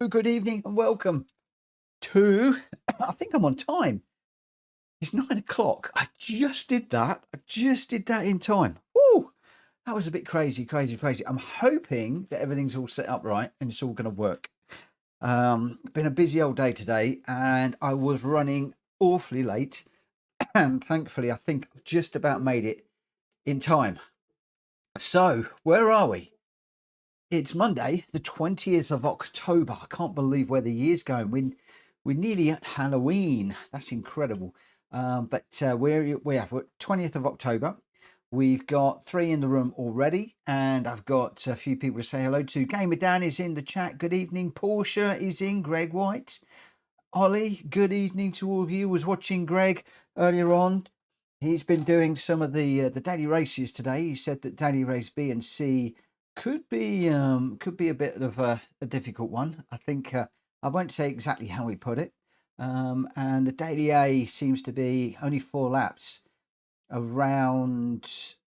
Good evening and welcome to, I think I'm on time. It's 9 o'clock. I just did that. In time. Woo! That was a bit crazy. I'm hoping that everything's all set up right and it's all going to work. Been a busy old day today and I was running awfully late. And thankfully, I think I've just about made it in time. So, where are we? It's Monday, the 20th of October. I can't believe where the year's going. We're nearly at Halloween. That's incredible. But we're 20th of October. We've got 3 in the room already, and I've got a few people to say hello to. Gamer Dan is in the chat. Good evening. Portia is in. Greg White. Ollie, good evening to all of you. Was watching Greg earlier on. He's been doing some of the daily races today. He said that daily race B and C could be a bit of a difficult one. I think I won't say exactly how he put it. And the daily A seems to be only 4 laps around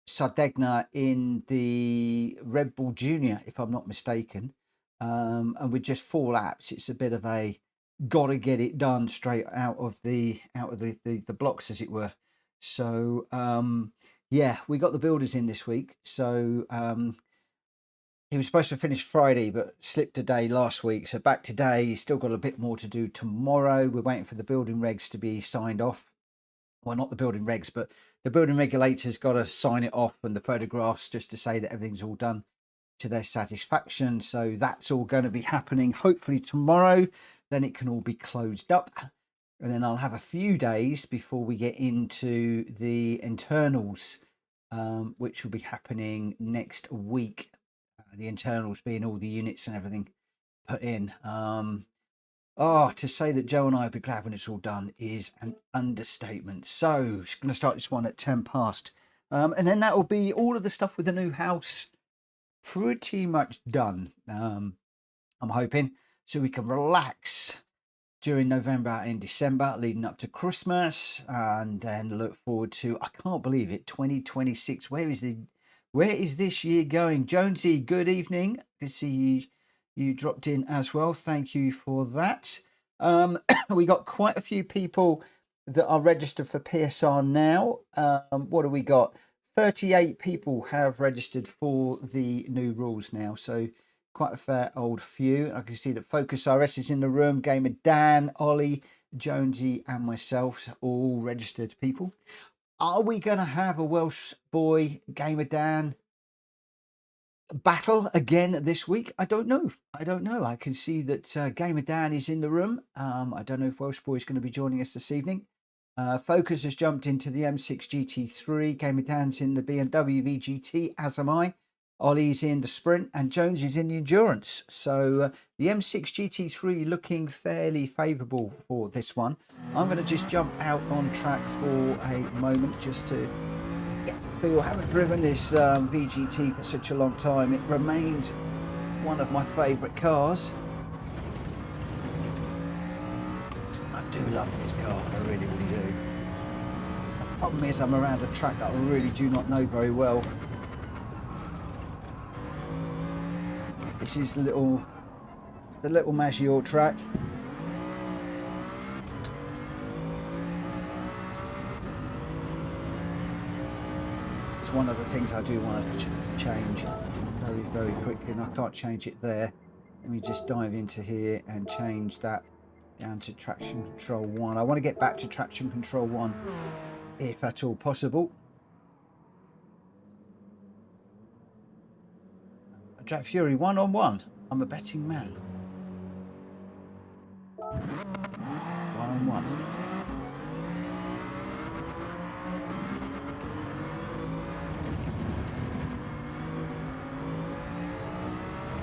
Sardegna in the Red Bull Junior, if I'm not mistaken. And with just 4 laps, it's a bit of a gotta get it done straight out of the blocks, as it were. So yeah, we got the builders in this week. So he was supposed to finish Friday, but slipped a day last week. So back today. He's still got a bit more to do tomorrow. We're waiting for the building regs to be signed off. Well, not the building regs, but the building regulators got to sign it off and the photographs just to say that everything's all done to their satisfaction. So that's all going to be happening hopefully tomorrow. Then it can all be closed up. And then I'll have a few days before we get into the internals, which will be happening next week. The internals being all the units and everything put in. To say that Joe and I will be glad when it's all done is an understatement. So it's going to start this one at 10 past. And then that will be all of the stuff with the new house pretty much done. I'm hoping, so we can relax during November and December leading up to Christmas, and then look forward to, I can't believe it, 2026. Where is this year going? Jonesy, good evening. Good to see you dropped in as well. Thank you for that. We got quite a few people that are registered for PSR now. What have we got? 38 people have registered for the new rules now. So quite a fair old few. I can see that Focus RS is in the room. Gamer Dan, Ollie, Jonesy and myself, all registered people. Are we going to have a Welshboy Gamer Dan battle again this week? I don't know. I can see that Gamer Dan is in the room. I don't know if Welshboy is going to be joining us this evening. Focus has jumped into the M6 Gr.3. Gamer Dan's in the BMW VGT, as am I. Ollie's in the Sprint and Jones is in the Endurance. So the M6 Gr.3 looking fairly favourable for this one. I'm going to just jump out on track for a moment just to get a feel. I haven't driven this VGT for such a long time. It remains one of my favourite cars. I do love this car. I really, really do. The problem is I'm around a track that I really do not know very well. This is the little Maggiore track. It's one of the things I do want to change very, very quickly, and I can't change it there. Let me just dive into here and change that down to traction control 1. I want to get back to traction control 1 if at all possible. Jack Fury 1-on-1. I'm a betting man. 1-on-1.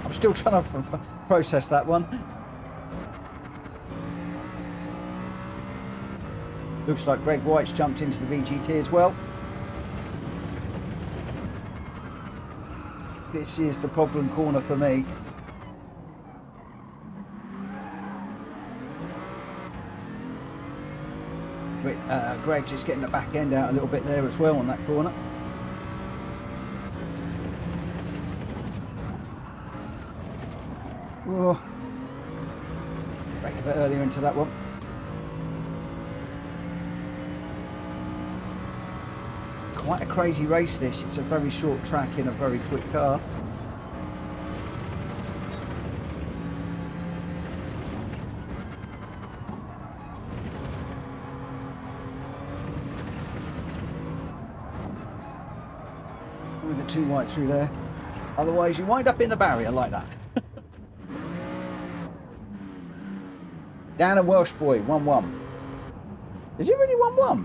I'm still trying to process that one. Looks like Greg White's jumped into the VGT as well. This is the problem corner for me. Greg just getting the back end out a little bit there as well on that corner. Oh, Back a bit earlier into that one. Quite a crazy race this. It's a very short track in a very quick car. With the two white through there. Otherwise you wind up in the barrier like that. Dan and Welshboy, 1-1. Is it really 1-1?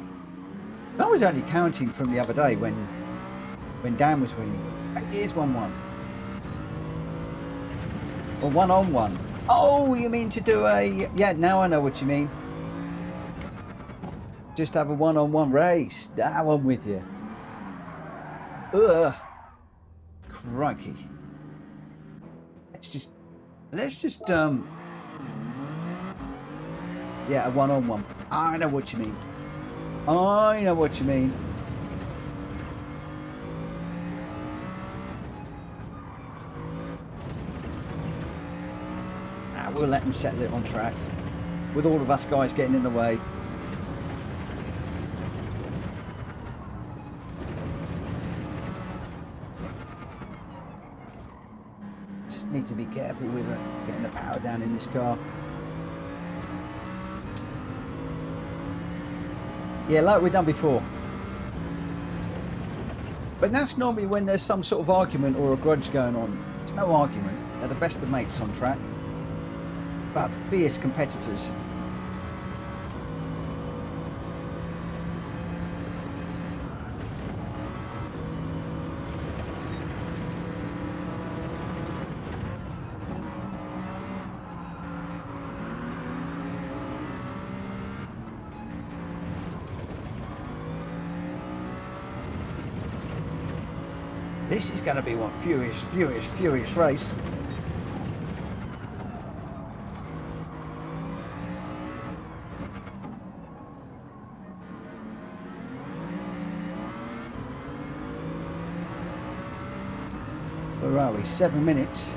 I was only counting from the other day when Dan was winning. Maybe it is 1-1. Or 1-on-1. Oh, you mean to do a... Yeah, now I know what you mean. Just have a 1-on-1 race. Now I'm with you. Ugh. Crikey. Let's just yeah, a 1-on-1. I know what you mean. I know what you mean. We'll let them settle it on track. With all of us guys getting in the way. Just need to be careful with it, getting the power down in this car. Yeah, like we've done before. But that's normally when there's some sort of argument or a grudge going on. It's no argument. They're the best of mates on track. But fierce competitors. This is going to be one furious race. Where are we? 7 minutes.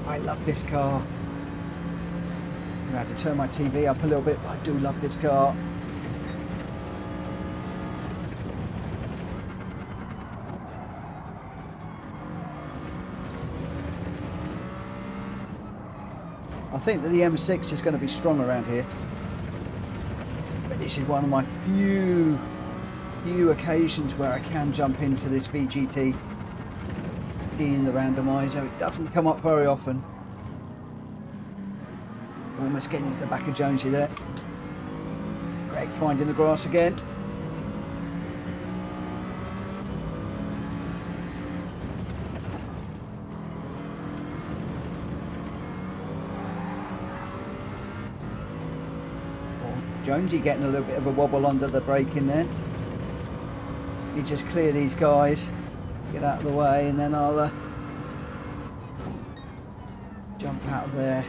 I love this car. I'm gonna have to turn my TV up a little bit, but I do love this car. I think that the M6 is going to be strong around here. But this is one of my few occasions where I can jump into this VGT in the randomiser. It doesn't come up very often. Almost getting into the back of Jonesy there. Greg finding the grass again. Jonesy getting a little bit of a wobble under the brake in there. You just clear these guys, get out of the way, and then I'll jump out of there.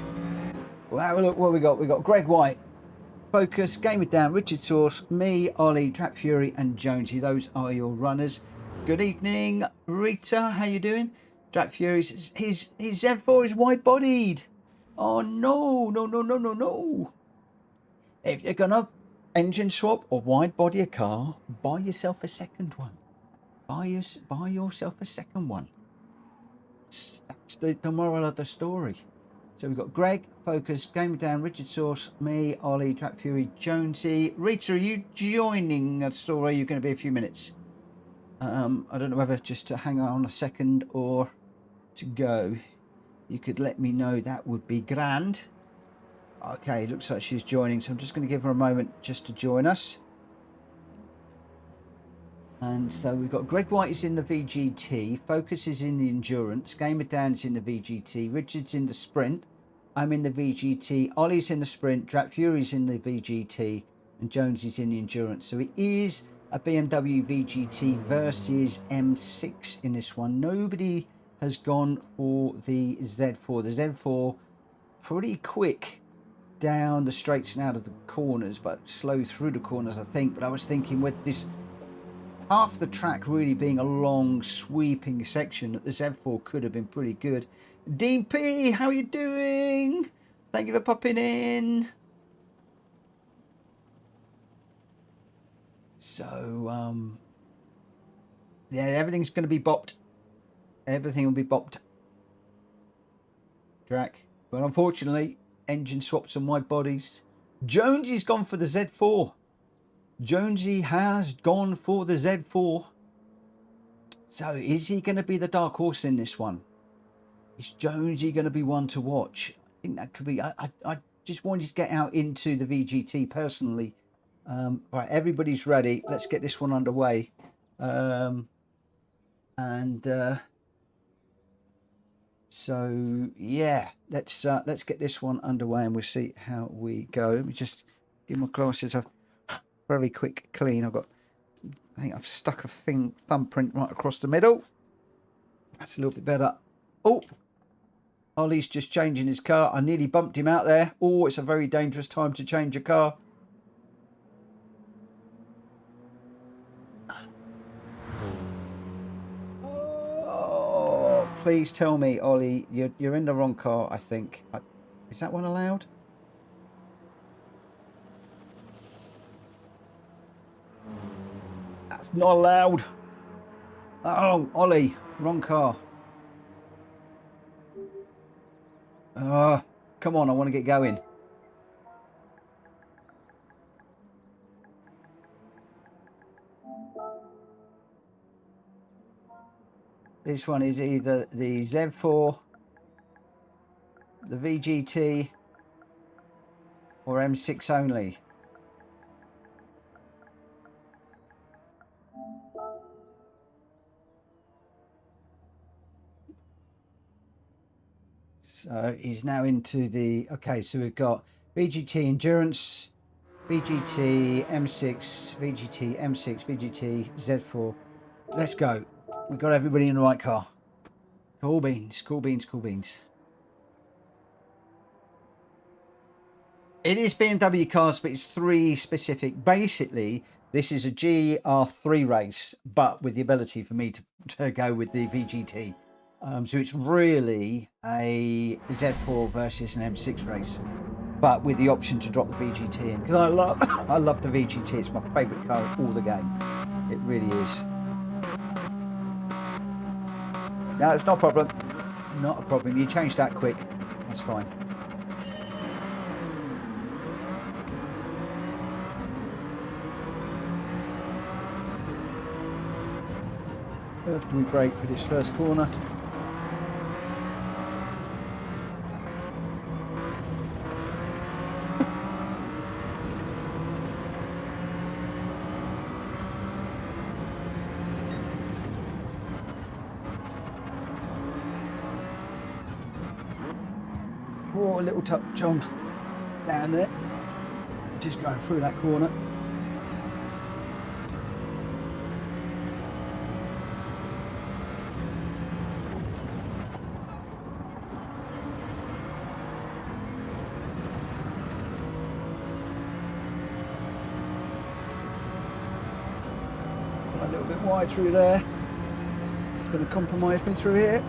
Wow, look what we got. We got Greg White, Focus, Game It Down, Richard Source, me, Ollie, Track Fury, and Jonesy. Those are your runners. Good evening, Rita. How you doing? Track Fury, his Z4 is wide-bodied. Oh no, no. If you're gonna engine swap or wide body a car, buy yourself a second one. Buy yourself a second one. That's the moral of the story. So we've got Greg, Focus, Game It Down, Richard Source, me, Ollie, Track Fury, Jonesy. Rita, are you joining us or are you going to be a few minutes? I don't know whether just to hang on a second or to go. You could let me know, that would be grand. Okay, looks like she's joining, so I'm just going to give her a moment just to join us. And so we've got Greg White is in the VGT, Focus is in the Endurance, Game It Down's in the VGT, Richard's in the Sprint, I'm in the VGT, Ollie's in the Sprint, Track Fury's in the VGT, and Jones is in the Endurance. So it is a BMW VGT versus M6 in this one. Nobody has gone for the Z4. The Z4 pretty quick down the straights and out of the corners, but slow through the corners, I think. But I was thinking with this half the track really being a long sweeping section, that the Z4 could have been pretty good. Dean P, how are you doing? Thank you for popping in. So yeah, everything's going to be bopped. Everything will be bopped, Drac. But unfortunately, engine swaps on wide bodies. Jonesy's gone for the Z4. Jonesy has gone for the Z4. So is he going to be the dark horse in this one? Is Jonesy going to be one to watch? I think that could be. I just wanted to get out into the VGT personally. Right, everybody's ready. Let's get this one underway. So yeah, let's get this one underway and we'll see how we go. Let me just give my glasses a very quick clean. I think I've stuck a thumbprint right across the middle. That's a little bit better. Oh, Ollie's just changing his car. I nearly bumped him out there. Oh, it's a very dangerous time to change a car. Please tell me, Ollie, you're in the wrong car, I think. Is that one allowed? That's not allowed. Oh, Ollie, wrong car. Come on, I want to get going. This one is either the Z4, the VGT, or M6 only. So he's now into the, okay, so we've got VGT Endurance, VGT M6, VGT M6, VGT Z4. Let's go. We've got everybody in the right car. Cool beans, cool beans, cool beans. It is BMW cars, but it's 3 specific. Basically, this is a GR3 race, but with the ability for me to go with the VGT. So it's really a Z4 versus an M6 race, but with the option to drop the VGT in. Because I love the VGT. It's my favourite car of all the game. It really is. No, it's not a problem. Not a problem. You changed that quick. That's fine. After we brake for this first corner. Oh, a little touch on down there. Just going through that corner. A little bit wide through there. It's going to compromise me through here.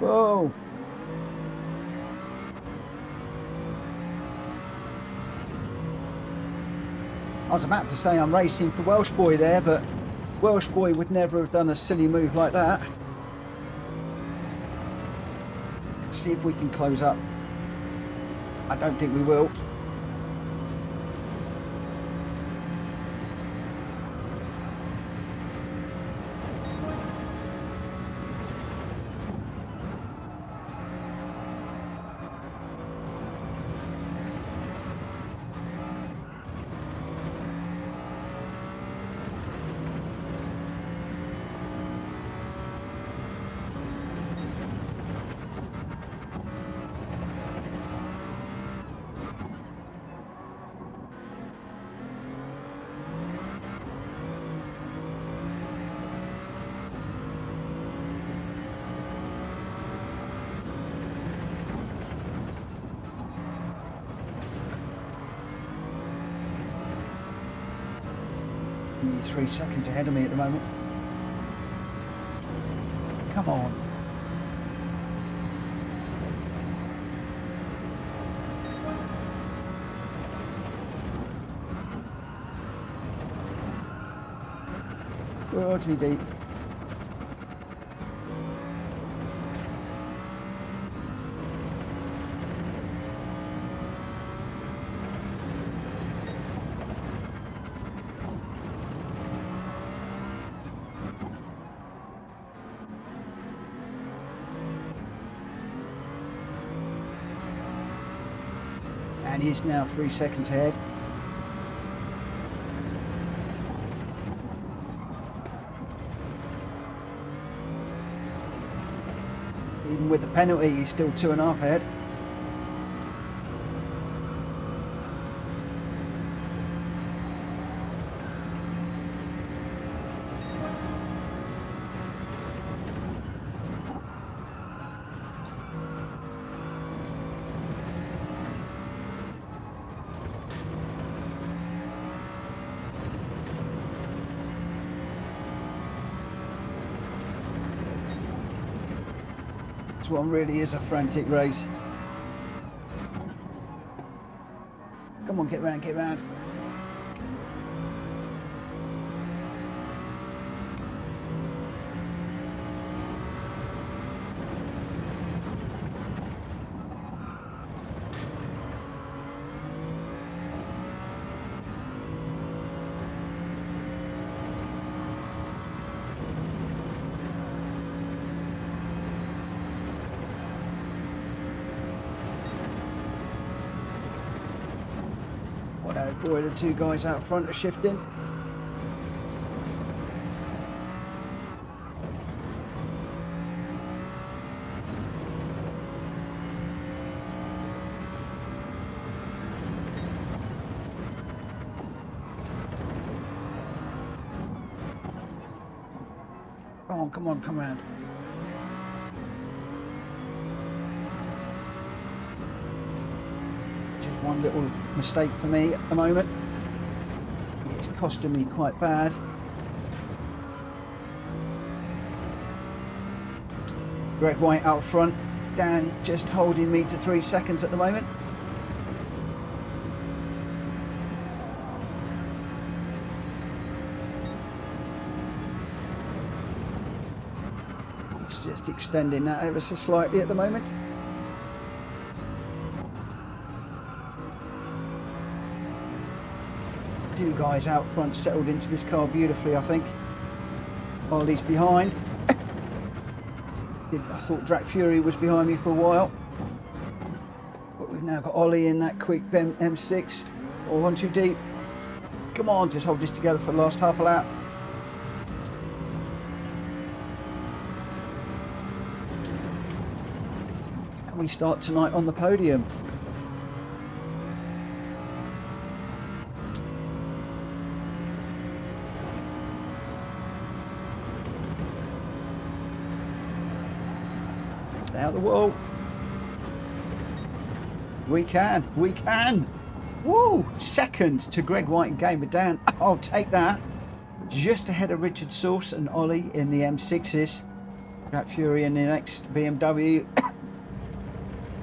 Whoa. I was about to say I'm racing for Welshboy there, but Welshboy would never have done a silly move like that. Let's see if we can close up. I don't think we will. He's 3 seconds ahead of me at the moment. Come on. Oh, too deep. And he's now 3 seconds ahead. Even with the penalty, he's still 2.5 ahead. This one really is a frantic race. Come on, get round, get round. Boy, the two guys out front are shifting. Come on, come on, come round. Just one little mistake for me at the moment. It's costing me quite bad. Greg White out front. Dan just holding me to 3 seconds at the moment. It's just extending that ever so slightly at the moment. Two guys out front settled into this car beautifully, I think. Ollie's behind. I thought Drac Fury was behind me for a while, but we've now got Ollie in that quick M6. Or one too deep. Come on, just hold this together for the last half a lap. And we start tonight on the podium. Stay out of the wall. We can, we can. Woo! Second to Greg White and Gamer Dan. I'll take that. Just ahead of Richard Sauce and Ollie in the M6s. Jack Fury in the next BMW.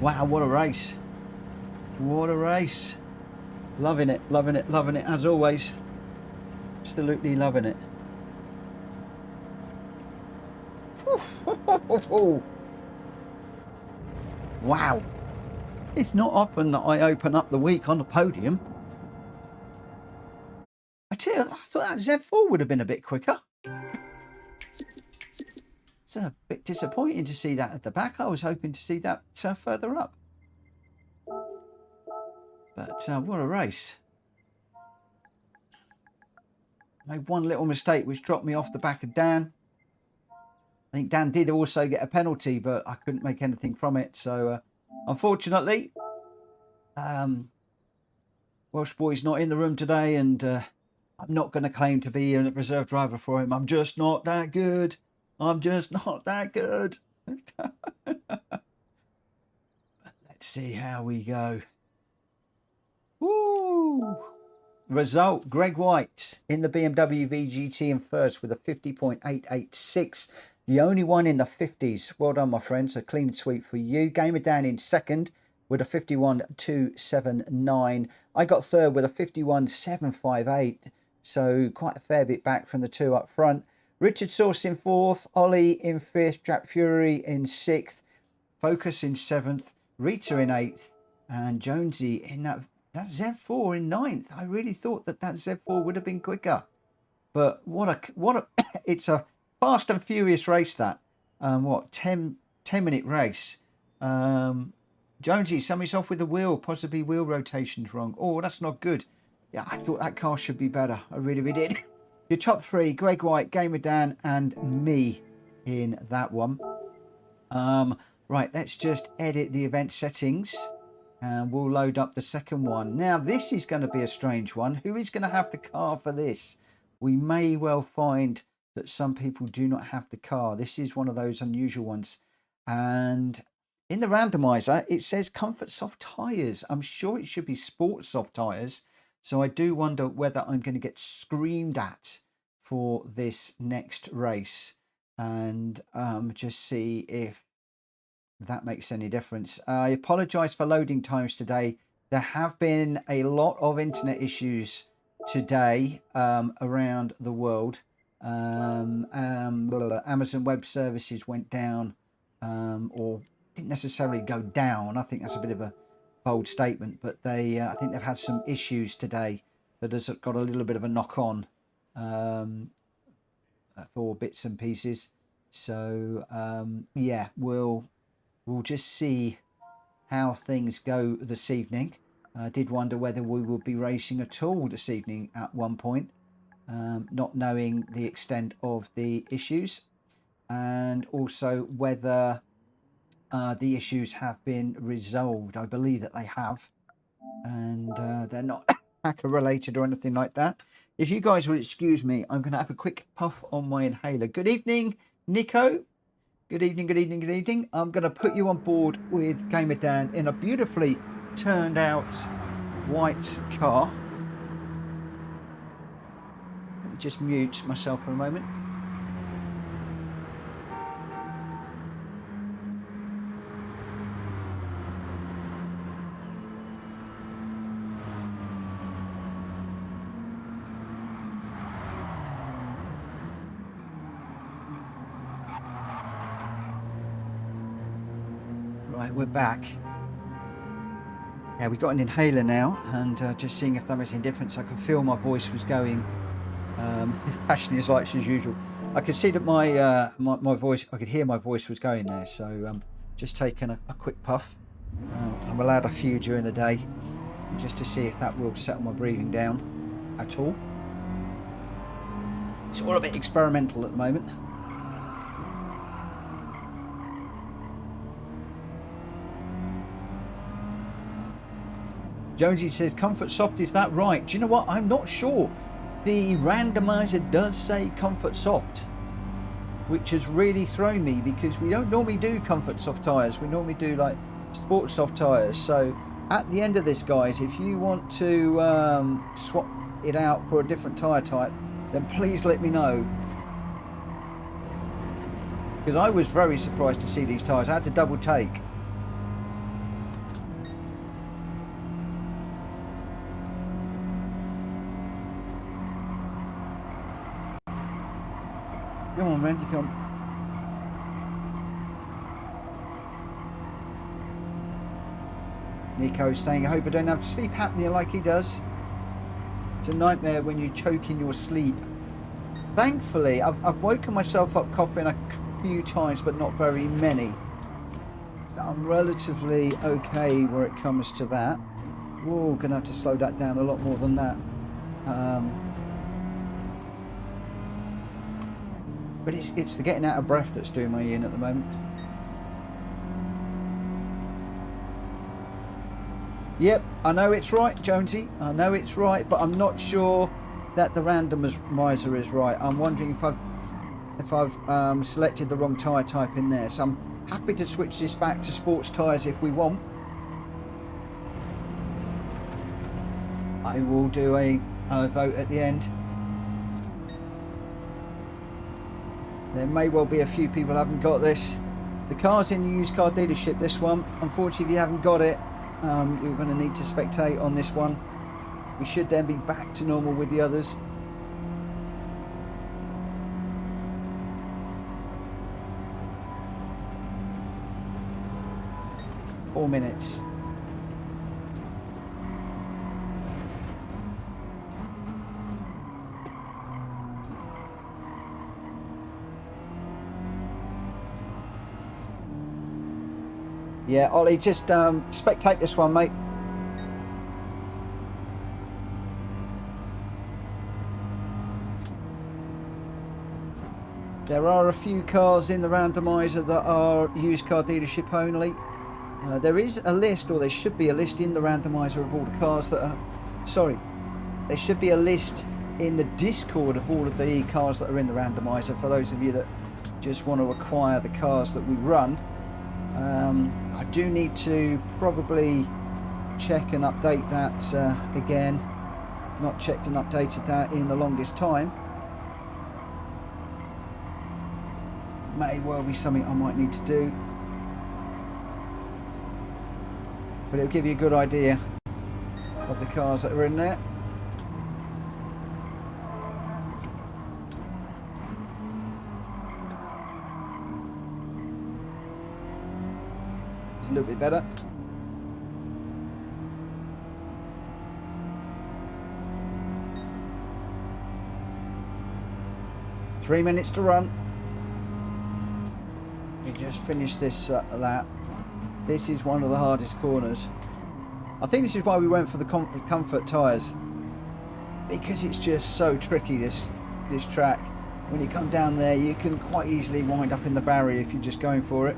Wow, what a race. What a race. Loving it, loving it, loving it as always. Absolutely loving it. Wow. It's not often that I open up the week on the podium. I tell you, I thought that Z4 would have been a bit quicker. It's a bit disappointing to see that at the back. I was hoping to see that further up. But what a race. Made one little mistake which dropped me off the back of Dan. I think Dan did also get a penalty, but I couldn't make anything from it. So unfortunately, Welshboy's not in the room today, and I'm not going to claim to be a reserve driver for him. I'm just not that good. I'm just not that good. But let's see how we go. Woo! result, Greg White in the BMW VGT in first with a 50.886. The only one in the 50s. Well done, my friends. A clean sweep for you. Gamer Dan in second with a 51.279. I got third with a 51.758. So quite a fair bit back from the two up front. Richard Sauce in fourth. Ollie in fifth. Jack Fury in sixth. Focus in seventh. Rita in eighth. And Jonesy in that Z4 in ninth. I really thought that Z4 would have been quicker. But what a it's a fast and furious race, that. 10-minute race. Jonesy, somebody's off with the wheel. Possibly wheel rotation's wrong. Oh, that's not good. Yeah, I thought that car should be better. I really did. Your top three, Greg White, Gamer Dan, and me in that one. Right, let's just edit the event settings. And we'll load up the second one. Now, this is going to be a strange one. Who is going to have the car for this? We may well find that some people do not have the car. This is one of those unusual ones. And in the randomizer, it says Comfort Soft Tyres. I'm sure it should be Sport Soft Tyres. So I do wonder whether I'm going to get screamed at for this next race. And just see if that makes any difference. I apologize for loading times today. There have been a lot of internet issues today around the world. Amazon Web Services went down, or didn't necessarily go down. I think that's a bit of a bold statement, but they I think they've had some issues today that has got a little bit of a knock on for bits and pieces. So yeah, we'll just see how things go this evening. I did wonder whether we would be racing at all this evening at one point, not knowing the extent of the issues, and also whether the issues have been resolved. I believe that they have, and they're not hacker related or anything like that. If you guys will excuse me, I'm going to have a quick puff on my inhaler. Good evening, Nico. Good evening, good evening, good evening. I'm going to put you on board with Gamer Dan in a beautifully turned out white car. Let me just mute myself for a moment. Right, we're back. Yeah, we got an inhaler now, and just seeing if that makes any difference. I can feel my voice was going, flashing his lights as usual. I could see that my my voice, I could hear my voice was going there. So just taking a quick puff. I'm allowed a few during the day, just to see if that will settle my breathing down at all. It's all a bit experimental at the moment. Jonesy says, Comfort Soft, is that right? Do you know what? I'm not sure. The randomizer does say Comfort Soft, which has really thrown me, because we don't normally do Comfort Soft tyres. We normally do like Sport Soft tyres. So at the end of this, guys, if you want to swap it out for a different tyre type, then please let me know. Because I was very surprised to see these tyres. I had to double take. Come on, Randy, come. Nico's saying, I hope I don't have sleep apnea like he does. It's a nightmare when you choke in your sleep. Thankfully, I've woken myself up coughing a few times, but not very many. So I'm relatively okay where it comes to that. Whoa, gonna have to slow that down a lot more than that. But it's the getting out of breath that's doing my in at the moment. Yep, I know it's right, Jonesy. I know it's right, but I'm not sure that the randomizer is right. I'm wondering if I've selected the wrong tyre type in there. So I'm happy to switch this back to sports tyres if we want. I will do a vote at the end. There may well be a few people who haven't got this. The car's in the used car dealership, this one. Unfortunately, if you haven't got it, you're going to need to spectate on this one. We should then be back to normal with the others. Four minutes. Yeah, Ollie, just spectate this one, mate. There are a few cars in the randomiser that are used car dealership only. There is a list, or there should be a list in the randomiser of all the cars that are... Sorry, there should be a list in the Discord of all of the cars that are in the randomiser for those of you that just want to acquire the cars that we run. I do need to probably check and update that again. Not checked and updated that in the longest time. May well be something I might need to do. But it'll give you a good idea of the cars that are in there. It's a little bit better. Three minutes to run. We just finished this lap. This is one of the hardest corners. I think this is why we went for the comfort tyres, because it's just so tricky, this track. When you come down there, you can quite easily wind up in the barrier if you're just going for it.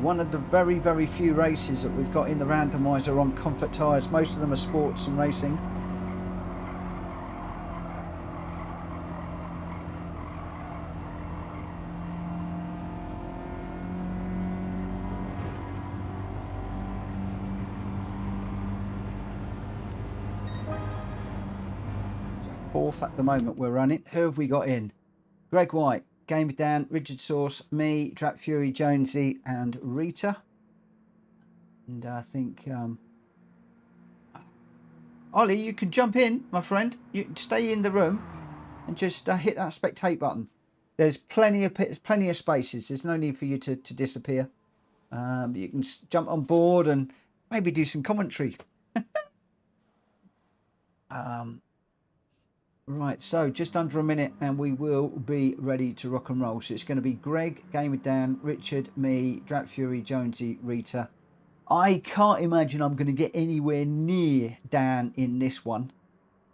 One of the very, very few races that we've got in the randomiser on comfort tyres. Most of them are sports and racing. Fourth at the moment we're running. Who have we got in? Greg White, Gamer Dan, Richard Sauce, me, Trap Fury, Jonesy and Rita. And I think Ollie, you can jump in, my friend. You stay in the room and just hit that spectate button. There's plenty of spaces. There's no need for you to disappear. You can jump on board and maybe do some commentary. Right, so just under a minute and we will be ready to rock and roll. So it's going to be Greg, Gamer Dan, Richard, me, Drat Fury, Jonesy, Rita. I can't imagine I'm going to get anywhere near Dan in this one.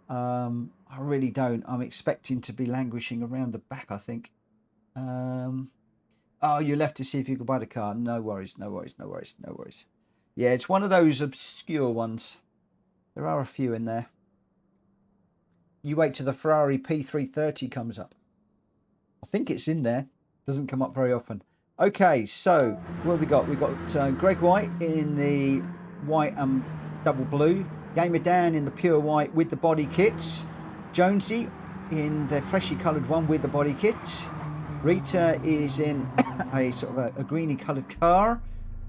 I really don't. I'm expecting to be languishing around the back, I think. Oh, you left to see if you could buy the car. No worries, no worries, no worries, no worries. Yeah, it's one of those obscure ones. There are a few in there. You wait till the Ferrari P330 comes up. I think it's in there. Doesn't come up very often. Okay, so what have we got? We've got Greg White in the white and double blue. Gamer Dan in the pure white with the body kits. Jonesy in the freshly coloured one with the body kits. Rita is in a sort of a greeny coloured car.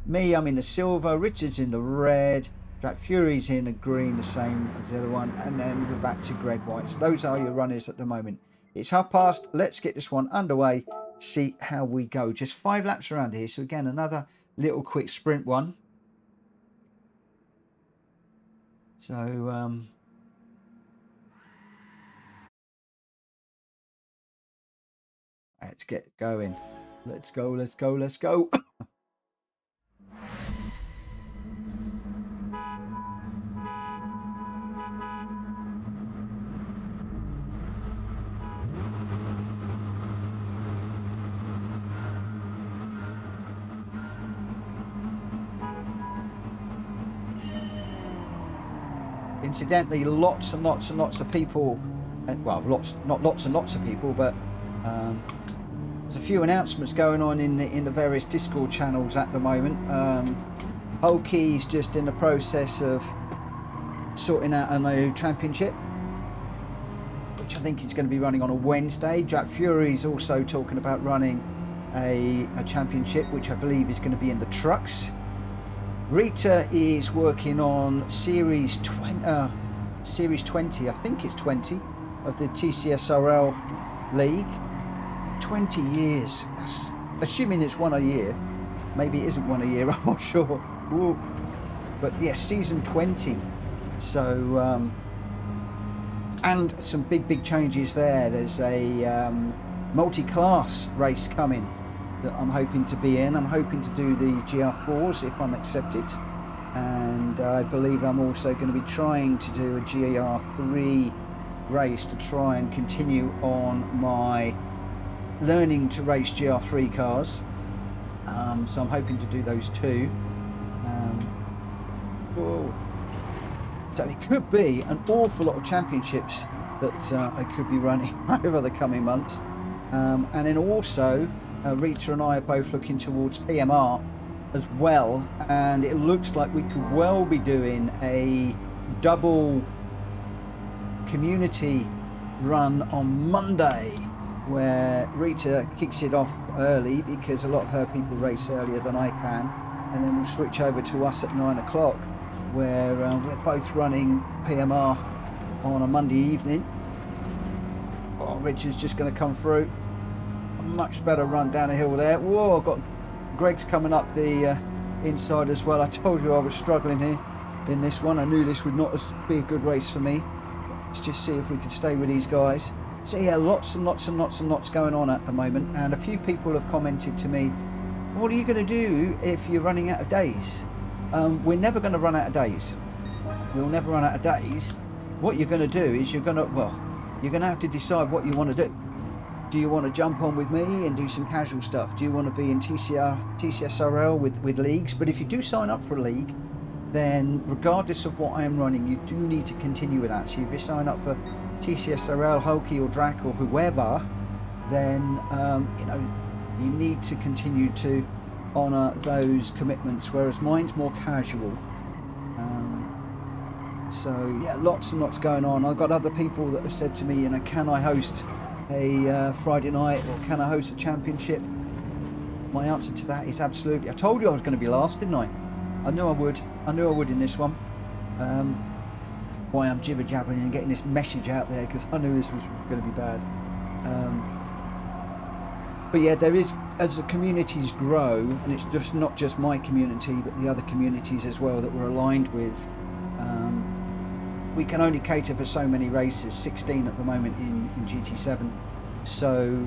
Me, I'm in the silver. Richard's in the red. Jack Fury's in a green, the same as the other one, and then we're back to Greg White. So those are your runners at the moment. It's past. Let's get this one underway, see how we go. Just 5 laps around here. So again, another little quick sprint one. So let's get going. Let's go, let's go, let's go. Incidentally, lots and lots and lots of people, well, not lots and lots of people, but there's a few announcements going on in the various Discord channels at the moment. Hulkey's just in the process of sorting out a new championship, which I think is going to be running on a Wednesday. Jack Fury's also talking about running a championship, which I believe is going to be in the trucks. Rita is working on Series 20, I think it's 20, of the TCSRL League. 20 years, that's, assuming it's one a year. Maybe it isn't one a year, I'm not sure. Ooh. But yeah, season 20. So, and some big changes there. There's a multi-class race coming that I'm hoping to be in. I'm hoping to do the GR4s if I'm accepted, and I believe I'm also going to be trying to do a GR3 race to try and continue on my learning to race GR3 cars. So I'm hoping to do those too. Whoa. So it could be an awful lot of championships that I could be running over the coming months. And then also Rita and I are both looking towards PMR as well, and it looks like we could well be doing a double community run on Monday, where Rita kicks it off early because a lot of her people race earlier than I can, and then we'll switch over to us at 9 o'clock, where we're both running PMR on a Monday evening. Oh, Richard's just going to come through. A much better run down a hill there. Whoa, I've got Greg's coming up the inside as well. I told you I was struggling here in this one. I knew this would not be a good race for me. Let's just see if we can stay with these guys. So yeah, lots and lots going on at the moment, and a few people have commented to me, what are you going to do if you're running out of days? We're never going to run out of days. We'll never run out of days. What you're going to do is you're going to have to decide what you want to do. Do you want to jump on with me and do some casual stuff? Do you want to be in TCSRL with leagues? But if you do sign up for a league, then regardless of what I am running, you do need to continue with that. So if you sign up for TCSRL, Hulky or Drac or whoever, then you know, you need to continue to honour those commitments, whereas mine's more casual. So yeah, lots and lots going on. I've got other people that have said to me, you know, can I host a Friday night, or can I host a championship? My answer to that is absolutely. I told you I was going to be last, didn't I? I knew I would. I knew I would in this one. Why I'm jibber jabbering and getting this message out there, because I knew this was going to be bad. But yeah, there is, as the communities grow, and it's just not just my community, but the other communities as well that we're aligned with. We can only cater for so many races, 16 at the moment in GT7. So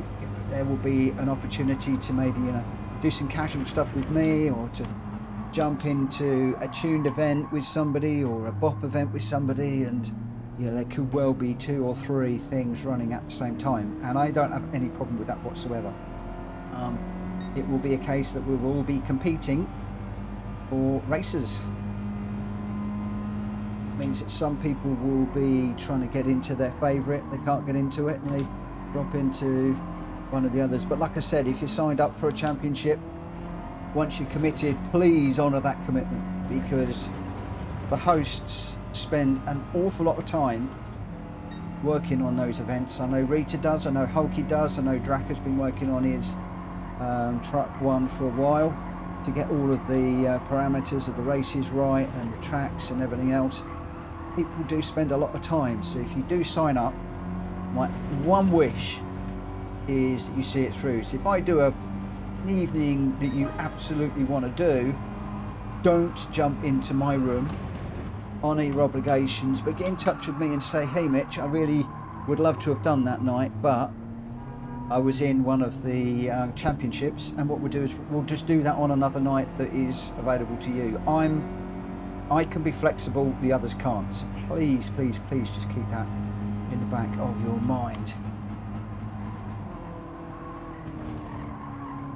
there will be an opportunity to maybe, you know, do some casual stuff with me, or to jump into a tuned event with somebody, or a bop event with somebody, and you know, there could well be 2 or 3 things running at the same time, and I don't have any problem with that whatsoever. It will be a case that we will all be competing for races. Means that some people will be trying to get into their favourite, they can't get into it, and they drop into one of the others. But like I said, if you're signed up for a championship, once you're committed, please honour that commitment, because the hosts spend an awful lot of time working on those events. I know Rita does, I know Hulky does, I know Drac has been working on his truck one for a while to get all of the parameters of the races right, and the tracks and everything else. People do spend a lot of time, so if you do sign up, my one wish is that you see it through. So if I do an evening that you absolutely want to do, don't jump into my room, honour your obligations, but get in touch with me and say, hey Mitch, I really would love to have done that night, but I was in one of the championships, and what we'll do is we'll just do that on another night that is available to you. I can be flexible, the others can't, so please just keep that in the back of your mind.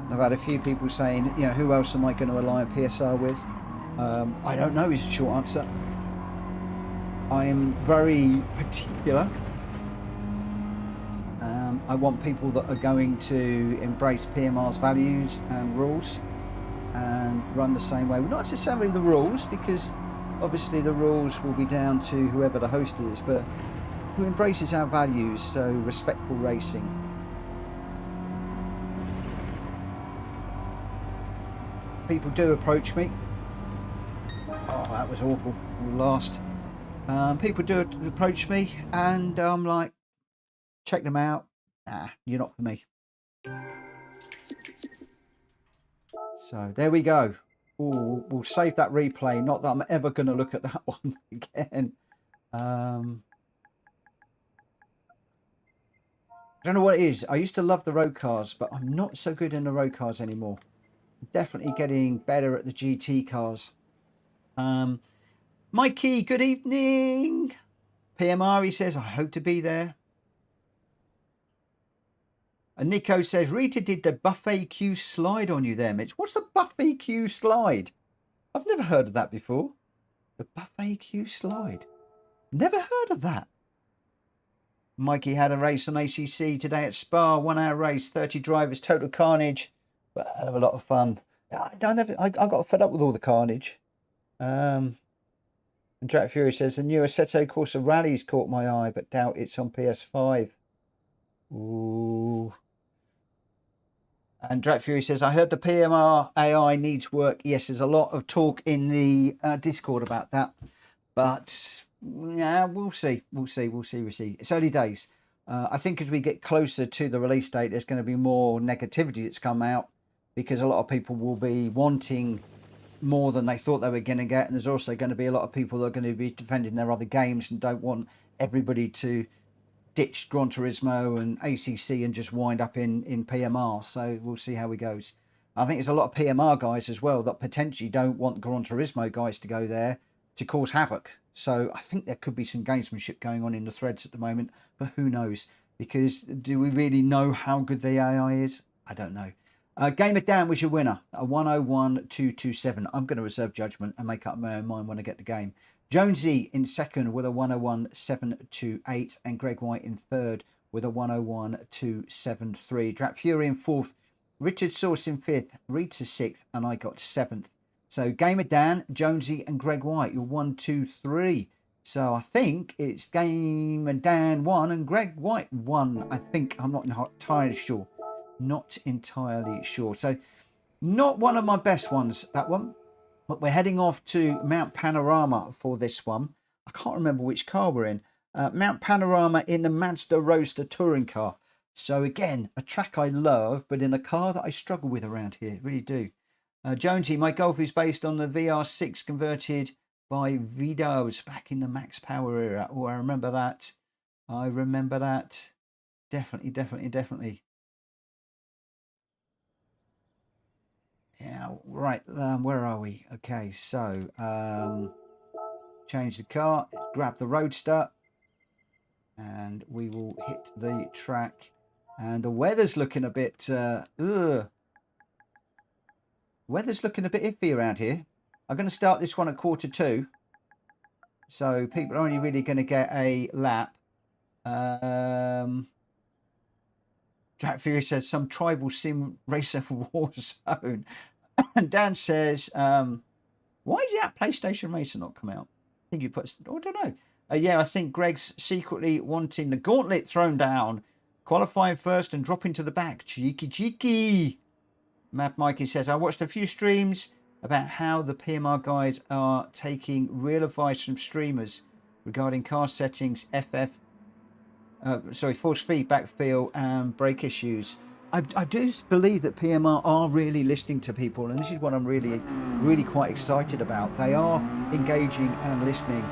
I've had a few people saying, you know, who else am I going to align PSR with? I don't know is the short answer. I am very particular. I want people that are going to embrace PMR's values and rules and run the same way. Well, not necessarily the rules, because Obviously the rules will be down to whoever the host is, but who embraces our values, so respectful racing. People do approach me. Oh, that was awful. Last. People do approach me, and I'm like, check them out. Nah, you're not for me. So there we go. Ooh, we'll save that replay. Not that I'm ever going to look at that one again. I don't know what it is. I used to love the road cars, but I'm not so good in the road cars anymore. Definitely getting better at the GT cars. Mikey, good evening. PMR, he says, I hope to be there. And Nico says, Rita did the buffet queue slide on you there, Mitch. What's the buffet queue slide? I've never heard of that before. The buffet queue slide. Never heard of that. Mikey had a race on ACC today at Spa. 1 hour race, 30 drivers, total carnage. But a hell of a lot of fun. I got fed up with all the carnage. And Jack Fury says, the new Assetto Corsa Rally's caught my eye, but doubt it's on PS5. Ooh. And Jack Fury says, I heard the PMR AI needs work. Yes, there's a lot of talk in the Discord about that. But, yeah, we'll see. We'll see. It's early days. I think as we get closer to the release date, there's going to be more negativity that's come out, because a lot of people will be wanting more than they thought they were going to get. And there's also going to be a lot of people that are going to be defending their other games and don't want everybody to ditch Gran Turismo and ACC and just wind up in PMR. So we'll see how it goes. I think there's a lot of PMR guys as well that potentially don't want Gran Turismo guys to go there to cause havoc. So I think there could be some gamesmanship going on in the threads at the moment, but who knows? Because do we really know how good the AI is? I don't know. Gamer Dan was your winner, a 101.227. I'm going to reserve judgment and make up my own mind when I get the game. Jonesy in second with a 101.728, and Greg White in third with a 101.273. Drap Fury in fourth, Richard Source in fifth, Rita sixth, and I got seventh. So Gamer Dan, Jonesy, and Greg White, you're 1, 2, 3. So I think it's Gamer Dan 1 and Greg White 1. I think, I'm not entirely sure. Not entirely sure. So not one of my best ones, that one. But we're heading off to Mount Panorama for this one. I can't remember which car we're in. Mount Panorama in the Mazda Roadster touring car. So again, a track I love, but in a car that I struggle with around here. Really do. Jonesy, my Golf is based on the VR6 converted by Vidos back in the Max Power era. Oh, I remember that. I remember that. Definitely. Yeah, right. Where are we? Okay, so change the car, grab the Roadster, and we will hit the track. And the weather's looking a bit weather's looking a bit iffy around here. I'm going to start this one at 1:45, so people are only really going to get a lap. Jack Fury says some tribal sim racer war zone. And Dan says, why is that PlayStation Racer not come out? I think you put, I don't know. Yeah, I think Greg's secretly wanting the gauntlet thrown down, qualifying first and dropping to the back. Cheeky. Mad Mikey says, I watched a few streams about how the PMR guys are taking real advice from streamers regarding car settings, force feedback, feel, and brake issues. I do believe that PMR are really listening to people, and this is what I'm really quite excited about. They are engaging and listening,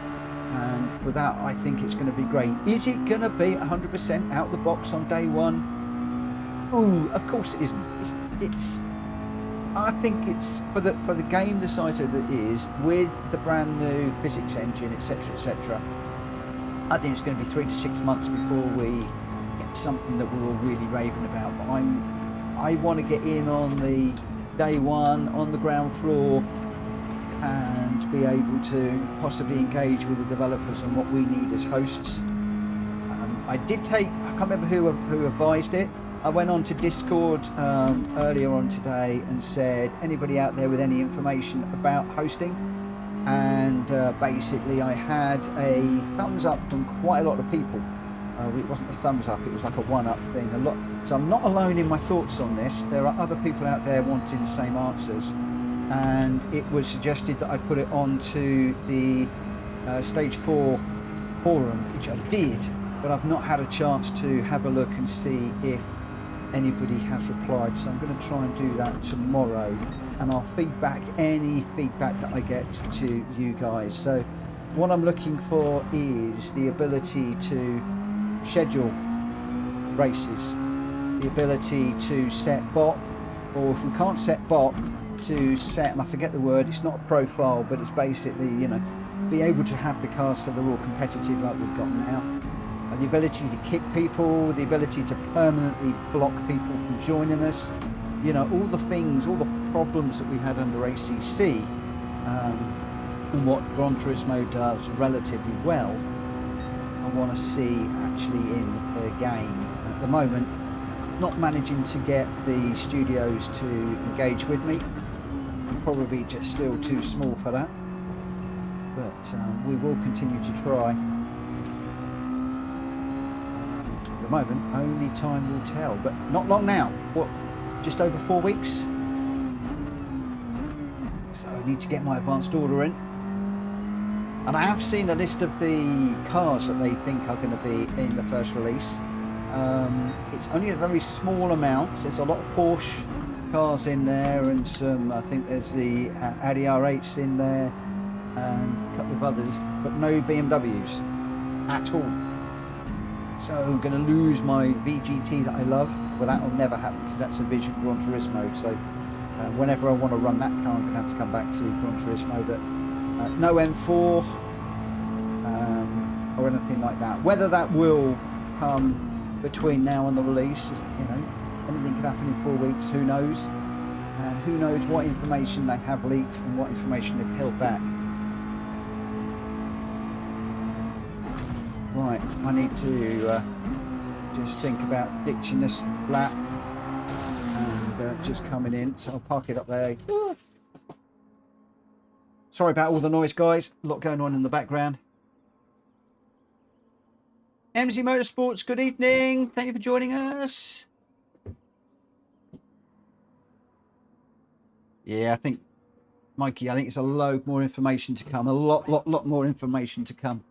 and for that I think it's going to be great. Is it going to be 100% out the box on day one? Oh, of course it isn't. I think it's for the game the size of it is, with the brand new physics engine, etc. I think it's going to be 3 to 6 months before we get something that we're all really raving about. But I want to get in on the day one, on the ground floor, and be able to possibly engage with the developers on what we need as hosts. I can't remember who advised it. I went on to Discord earlier on today and said, anybody out there with any information about hosting? and basically I had a thumbs up from quite a lot of people. It wasn't a thumbs up, it was like a one-up thing. So I'm not alone in my thoughts on this. There are other people out there wanting the same answers, and it was suggested that I put it onto the Stage 4 forum, which I did, but I've not had a chance to have a look and see if anybody has replied. So I'm going to try and do that tomorrow, and I'll feedback any feedback that I get to you guys. So what I'm looking for is the ability to schedule races, the ability to set BOP, or if we can't set BOP, to set, and I forget the word, it's not a profile, but it's basically, you know, be able to have the cars so they're all competitive like we've got now. And the ability to kick people, the ability to permanently block people from joining us, you know, all the things, all the problems that we had under ACC, and what Gran Turismo does relatively well, I want to see actually in the game. At the moment, I'm not managing to get the studios to engage with me. I'm probably just still too small for that, but we will continue to try. And at the moment, only time will tell, but not long now. What, just over 4 weeks? So I need to get my advanced order in. And I have seen a list of the cars that they think are going to be in the first release. It's only a very small amount. There's a lot of Porsche cars in there, and some, I think there's the Audi R8s in there, and a couple of others, but no BMWs at all. So I'm going to lose my VGT that I love. Well, that will never happen because that's a Vision Gran Turismo. So whenever I want to run that car, I'm going to have to come back to Gran Turismo. But no M4 or anything like that. Whether that will come between now and the release, you know, anything could happen in 4 weeks, who knows? And who knows what information they have leaked and what information they've held back. Right, I need to just think about ditching this lap and just coming in, so I'll park it up there. Sorry about all the noise, guys. A lot going on in the background. MZ Motorsports, good evening. Thank you for joining us. Yeah, I think, Mikey, I think it's a load more information to come. A lot more information to come.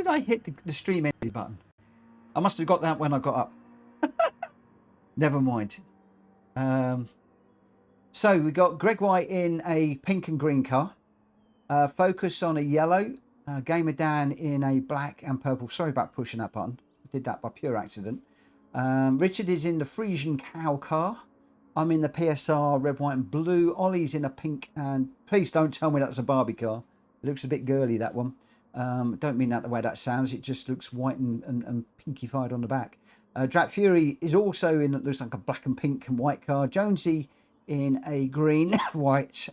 I hit the stream end button. I must have got that when I got up. Never mind. So we got Greg White in a pink and green car, Focus on a yellow, Gamer Dan in a black and purple. Sorry about pushing that button. I did that by pure accident. Richard is in the Frisian cow car. I'm in the PSR red, white and blue. Ollie's in a pink, and please don't tell me that's a Barbie car. It looks a bit girly, that one. Don't mean that the way that sounds. It just looks white and pinkified on the back. Drat Fury is also in, it looks like a black and pink and white car. Jonesy in a green, white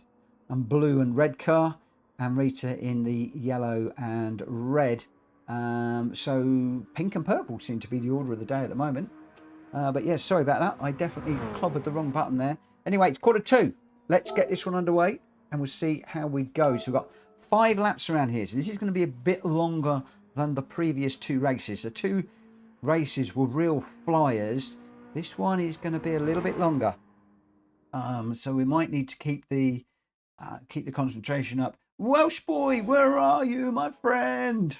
and blue and red car. And Rita in the yellow and red. So pink and purple seem to be the order of the day at the moment. But yeah, sorry about that. I definitely clobbered the wrong button there. Anyway, it's 1:45. Let's get this one underway and we'll see how we go. So we've got 5 laps around here, so this is going to be a bit longer than the previous 2 races. The 2 races were real flyers. This one is going to be a little bit longer, so we might need to keep the concentration up. Welshboy, where are you, my friend?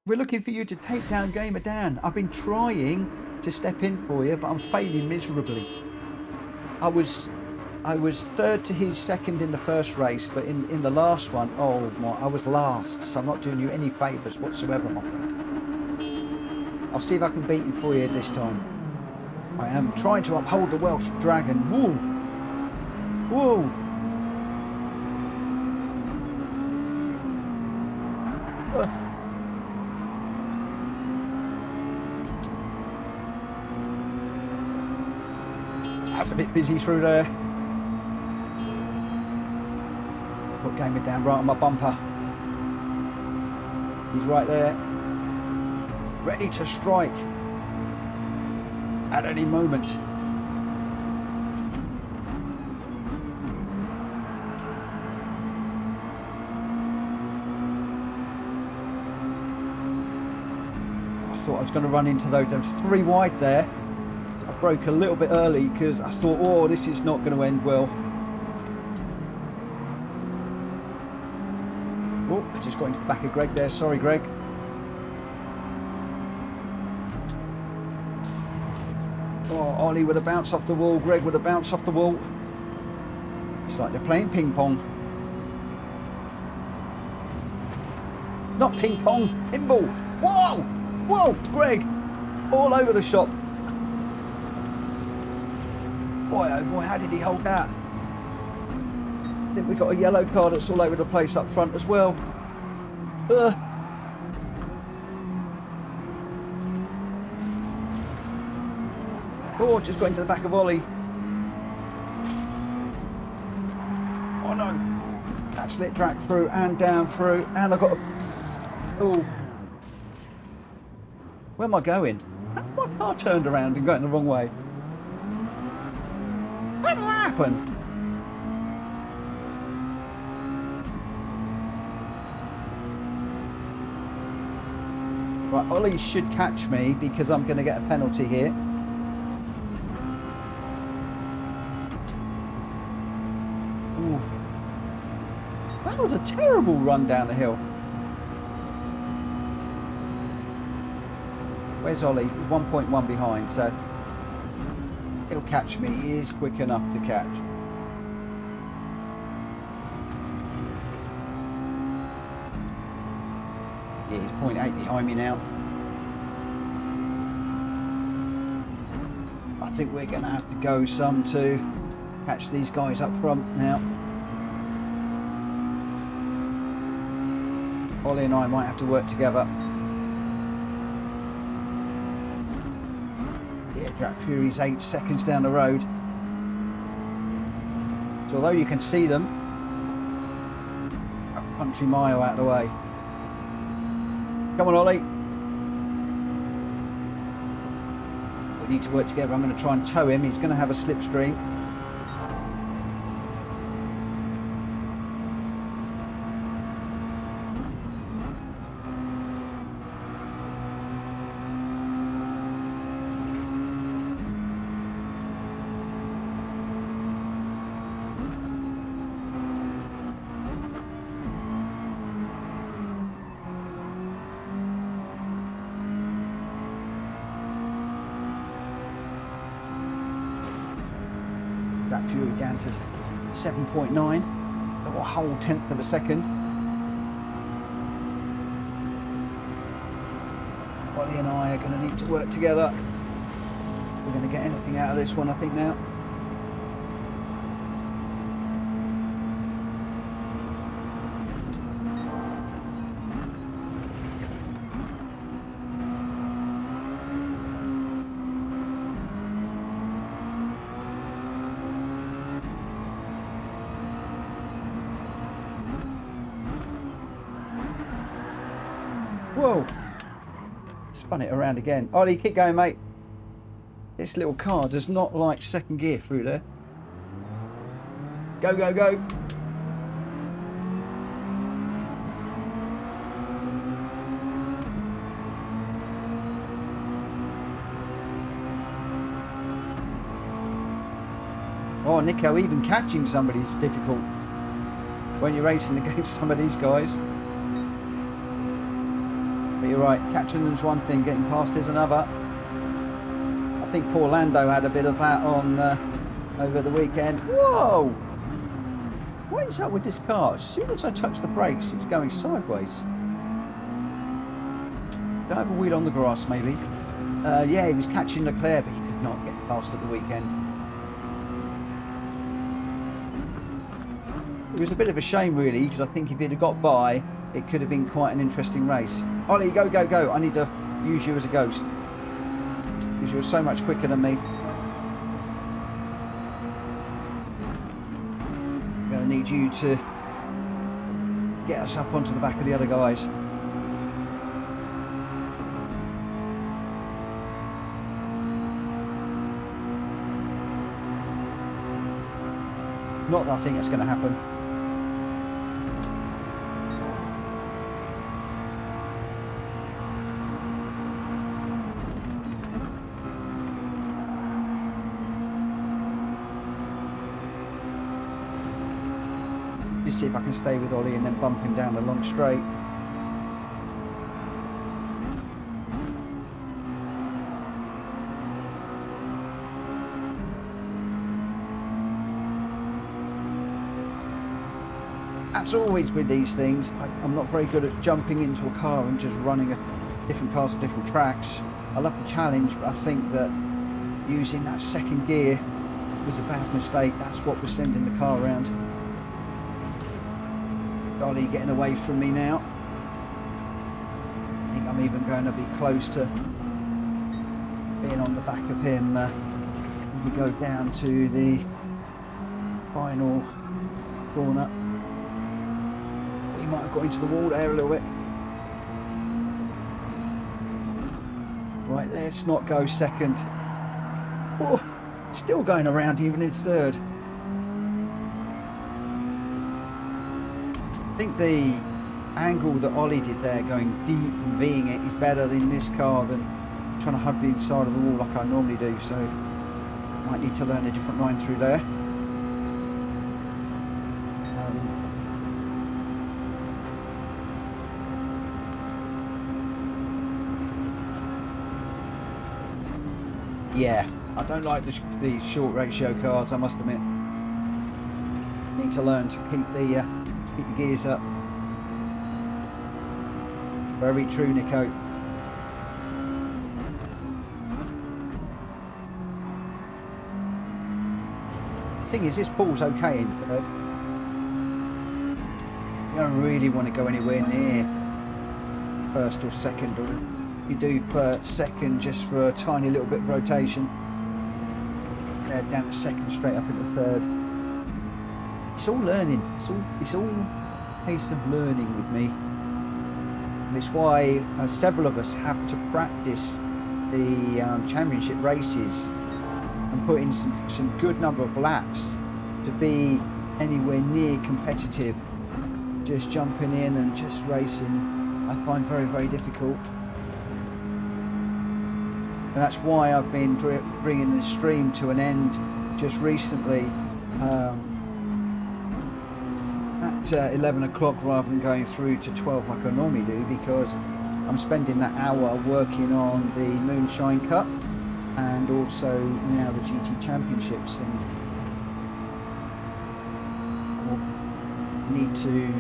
We're looking for you to take down Gamer Dan. I've been trying to step in for you, but I'm failing miserably. I was third to his second in the first race, but in the last one, oh my, I was last. So I'm not doing you any favours whatsoever, my friend. I'll see if I can beat you for you this time. I am trying to uphold the Welsh Dragon. Whoa! Whoa! That's a bit busy through there. Got Gamer down right on my bumper. He's right there, ready to strike at any moment. I thought I was going to run into those. There was 3 wide there. So I broke a little bit early because I thought, oh, this is not going to end well. Oh, I just got into the back of Greg there. Sorry, Greg. Oh, Ollie with a bounce off the wall. Greg with a bounce off the wall. It's like they're playing ping pong. Not ping pong, pinball. Whoa! Whoa, Greg! All over the shop. Boy, oh boy, how did he hold that? I think we got a yellow card that's all over the place up front as well. Oh, just got into the back of Ollie. Oh no. That slit track through and down through. And I got a... Oh. Where am I going? My car turned around and going the wrong way. How did that happen? Right, Ollie should catch me because I'm going to get a penalty here. Ooh. That was a terrible run down the hill. Where's Ollie? He's 1.1 behind, so he'll catch me. He is quick enough to catch. Yeah, he's 0.8 behind me now. I think we're going to have to go some to catch these guys up front now. Ollie and I might have to work together. Yeah, Jack Fury's 8 seconds down the road. So although you can see them, a country mile out of the way. Come on, Ollie. We need to work together. I'm going to try and tow him. He's going to have a slipstream. That Fury down to 7.9, a whole 1/10 of a second. Ollie and I are going to need to work together. We're going to get anything out of this one, I think, now. Whoa! Spun it around again. Ollie, keep going, mate. This little car does not like second gear through there. Go, go, go. Oh, Nico, even catching somebody's difficult when you're racing against some of these guys. But you're right, catching them's one thing, getting past is another. think poor Lando had a bit of that on over the weekend. Whoa! What is up with this car? As soon as I touch the brakes, it's going sideways. Don't have a wheel on the grass, maybe. Yeah, he was catching Leclerc, but he could not get past at the weekend. It was a bit of a shame, really, because I think if he'd have got by, it could have been quite an interesting race. Ollie, go, go, go. I need to use you as a ghost. Because you're so much quicker than me. I'm going to need you to get us up onto the back of the other guys. Not that I think that's going to happen. Just see if I can stay with Ollie and then bump him down the long straight. That's always with these things. I'm not very good at jumping into a car and just running different cars at different tracks. I love the challenge, but I think that using that second gear was a bad mistake. That's what was sending the car around. Ollie getting away from me now. I think I'm even going to be close to being on the back of him as we go down to the final corner. He might have got into the wall there a little bit. Right, let's not go second. Oh, still going around even in third. I think the angle that Ollie did there, going deep and V'ing it, is better in this car than trying to hug the inside of the wall like I normally do, so might need to learn a different line through there. Yeah, I don't like the short ratio cars, I must admit. Need to learn to keep the gears up. Very true, Nico. The thing is, this Paul's okay in third. You don't really want to go anywhere near first or second, or you do per second just for a tiny little bit of rotation. Down to second, straight up into third. It's all learning. It's all a case of learning with me. And it's why several of us have to practice the championship races and put in some good number of laps to be anywhere near competitive. Just jumping in and just racing, I find very, very difficult. And that's why I've been bringing this stream to an end just recently at 11 o'clock rather than going through to 12 like I normally do, because I'm spending that hour working on the Moonshine Cup and also now the GT Championships, and I'll need to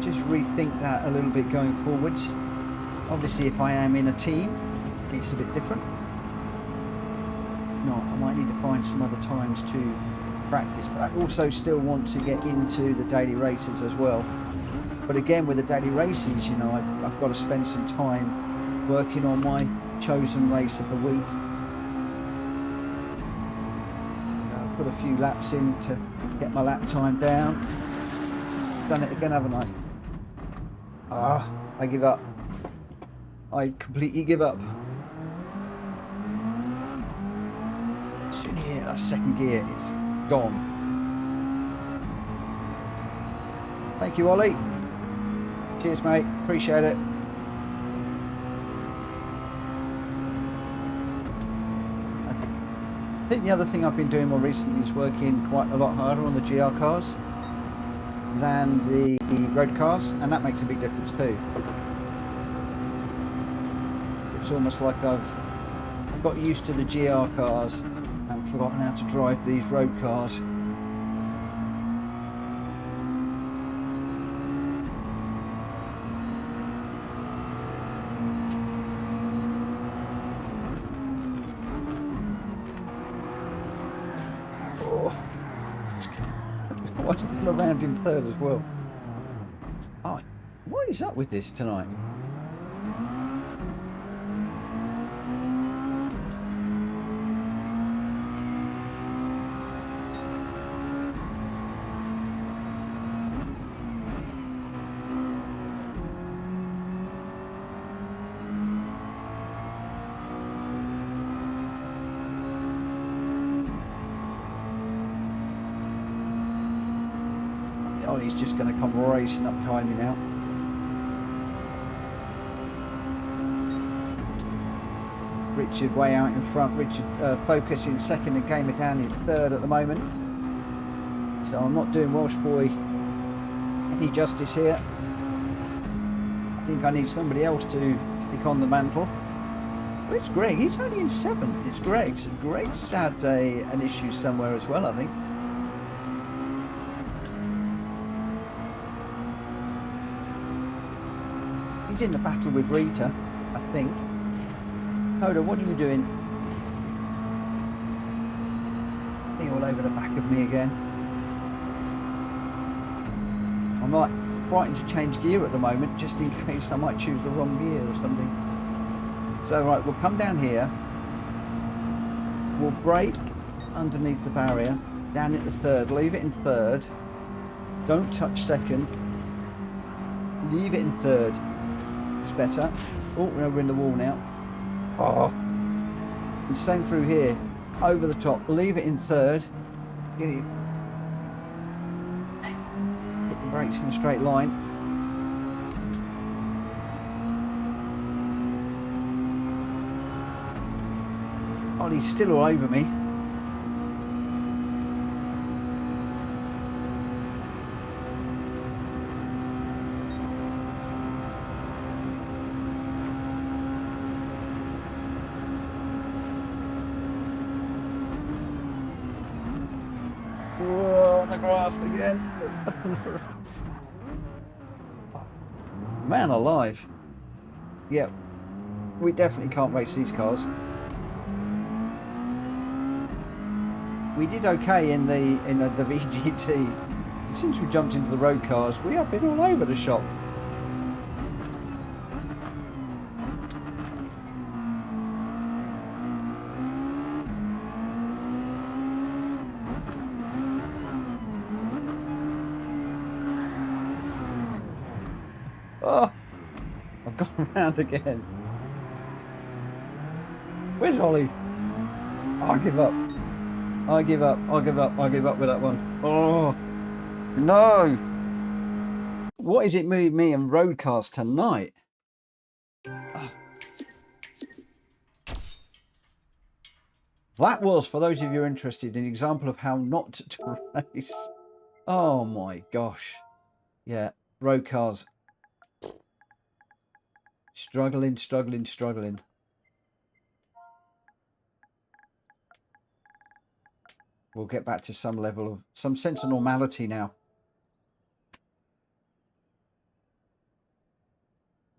just rethink that a little bit going forwards. Obviously, if I am in a team, it's a bit different. If not, I might need to find some other times to practice, but I also still want to get into the daily races as well. But again, with the daily races, you know, I've got to spend some time working on my chosen race of the week. Put a few laps in to get my lap time down. Done it again, haven't I? I give up. I completely give up. As soon as you hit that second gear, it's gone. Thank you, Ollie. Cheers, mate. Appreciate it. I think the other thing I've been doing more recently is working quite a lot harder on the GR cars than the road cars, and that makes a big difference too. It's almost like I've I've got used to the GR cars and forgotten how to drive these road cars. I want to pull around in third as well. Oh, what is up with this tonight? Oh, he's just going to come racing up behind me now. Richard way out in front. Richard Focus in second and Gamer down in third at the moment. So I'm not doing Welshboy any justice here. I think I need somebody else to take on the mantle. Where's Greg? He's only in seventh. It's Greg's. Greg's had an issue somewhere as well, I think. He's in the battle with Rita, I think. Hoda, what are you doing? Are you all over the back of me again? I'm like frightened to change gear at the moment, just in case I might choose the wrong gear or something. So right, we'll come down here. We'll brake underneath the barrier, down into third, leave it in third. Don't touch second. Leave it in third. It's better. Oh, we're in the wall now. Oh. And same through here. Over the top. Leave it in third. Get it. Hit the brakes in a straight line. Ollie's still all over me. Again. Man alive. Yeah, we definitely can't race these cars. We did okay in the VGT. Since we jumped into the road cars, we have been all over the shop. Oh, I've gone around again. Where's Ollie? Oh, I give up. I give up. I give up. I give up with that one. Oh, no. What is it with me and road cars tonight? Oh. That was, for those of you interested, an example of how not to race. Oh my gosh. Yeah, road cars. Struggling, struggling, struggling. We'll get back to some level of, some sense of normality now.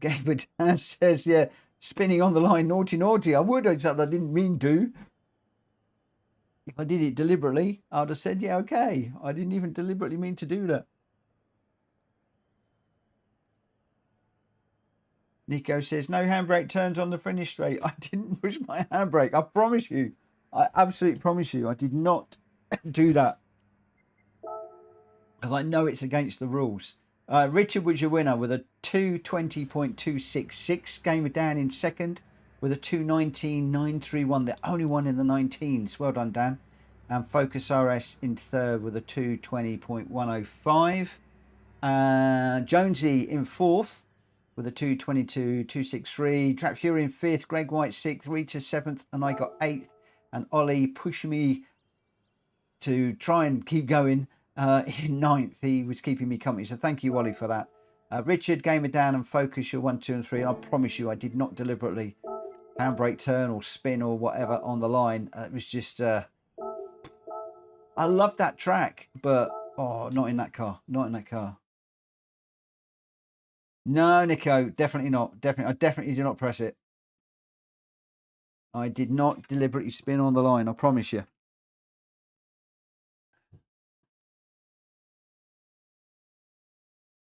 Gamer Dan says, yeah, spinning on the line, naughty, naughty. I would, except I didn't mean to. If I did it deliberately, I would have said, yeah, okay. I didn't even deliberately mean to do that. Nico says, no handbrake turns on the finish straight. I didn't push my handbrake. I promise you. I absolutely promise you. I did not do that. Because I know it's against the rules. Richard was your winner with a 220.266. Gamer Dan in second with a 219.931. The only one in the 19s. Well done, Dan. And Focus RS in third with a 220.105. Jonesy in fourth with a 222.263. Trap Fury in fifth. Greg White sixth. Rita seventh. And I got eighth. And Ollie pushed me to try and keep going in ninth. He was keeping me company. So thank you, Ollie, for that. Richard, Gamer Dan and Focus, you're 1, 2 and 3. And I promise you I did not deliberately handbrake turn or spin or whatever on the line. It was just, I love that track, but oh, not in that car. Not in that car. No, Nico, definitely not. I definitely do not press it. I did not deliberately spin on the line, I promise you.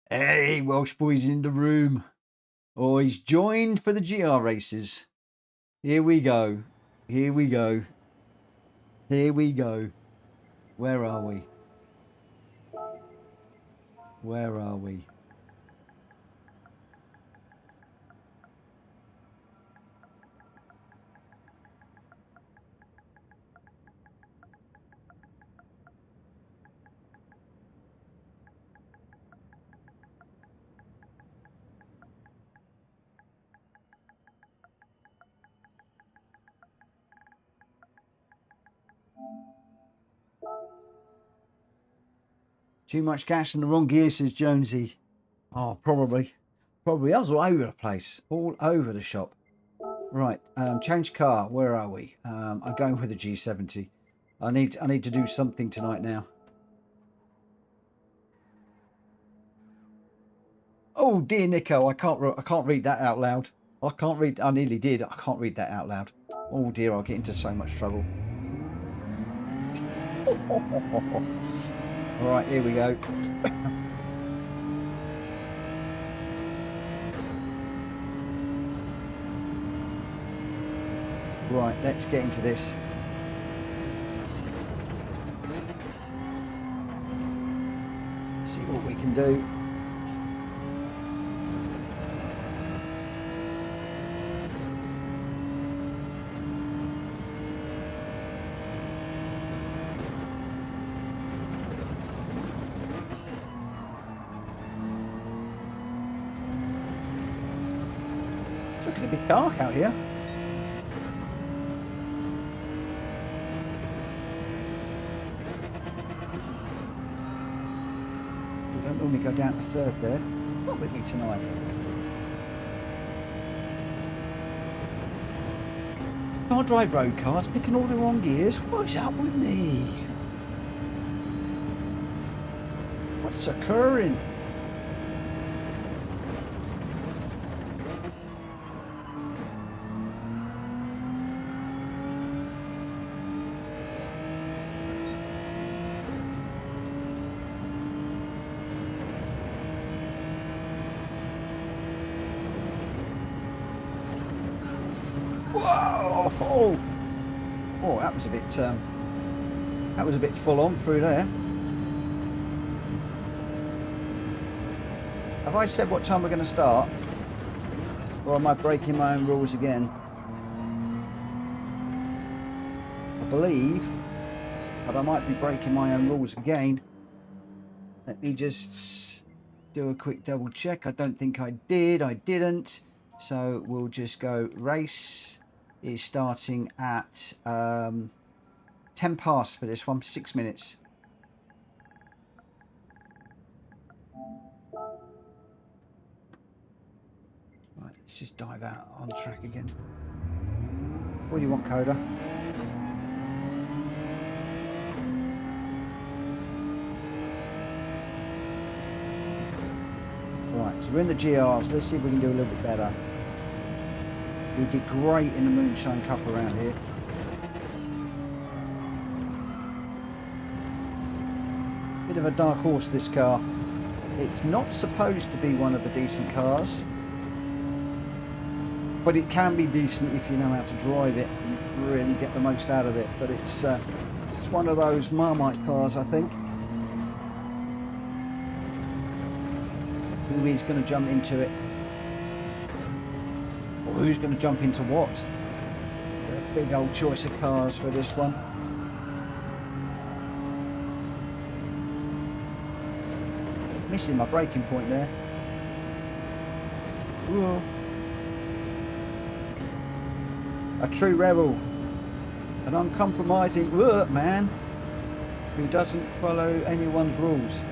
Hey, Welshboy's in the room. Oh, he's joined for the GR races. Here we go. Here we go. Here we go. Where are we? Where are we? Too much gas in the wrong gear, says Jonesy. Oh, probably. Probably. I was all over the place. All over the shop. Right. Change car. Where are we? I'm going with the G70. I need to do something tonight now. Oh dear, Nico. I can't read that out loud. I can't read. I nearly did. I can't read that out loud. Oh dear. I'll get into so much trouble. All right, here we go. Right, let's get into this. See what we can do. It's looking a bit dark out here. Normally go down to third there. It's not with me tonight. Can't drive road cars, picking all the wrong gears. What's up with me? What's occurring? Whoa! Oh, that was a bit full on through there. Have I said what time we're going to start? Or am I breaking my own rules again? I believe, but I might be breaking my own rules again. Let me just do a quick double check. I don't think I did. I didn't. So we'll just go race. Is starting at 10 past for this one, 6 minutes. Right, let's just dive out on track again. What do you want, Coda? Right, so we're in the GRs. Let's see if we can do a little bit better. We did great in the Moonshine Cup around here. Bit of a dark horse, this car. It's not supposed to be one of the decent cars, but it can be decent if you know how to drive it and really get the most out of it. But it's one of those Marmite cars, I think. Who is going to jump into it? Who's going to jump into what? A big old choice of cars for this one. Missing my braking point there. Whoa. A true rebel. An uncompromising man who doesn't follow anyone's rules.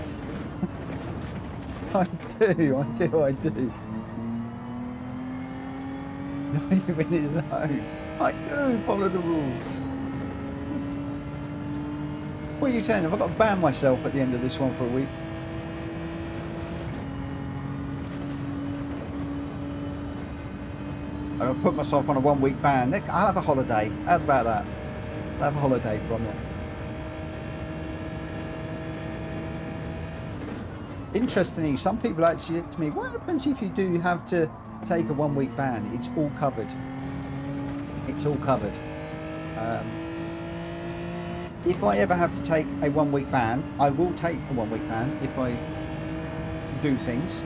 I do. You're in his zone. I do follow the rules. What are you saying? Have I got to ban myself at the end of this one for a week? I'll put myself on a 1 week ban. I'll have a holiday. How about that? I'll have a holiday from it. Interestingly, some people actually said to me, what happens if you do have to take a 1 week ban? It's all covered. It's all covered. If I ever have to take a 1 week ban, I will take a 1 week ban if I do things.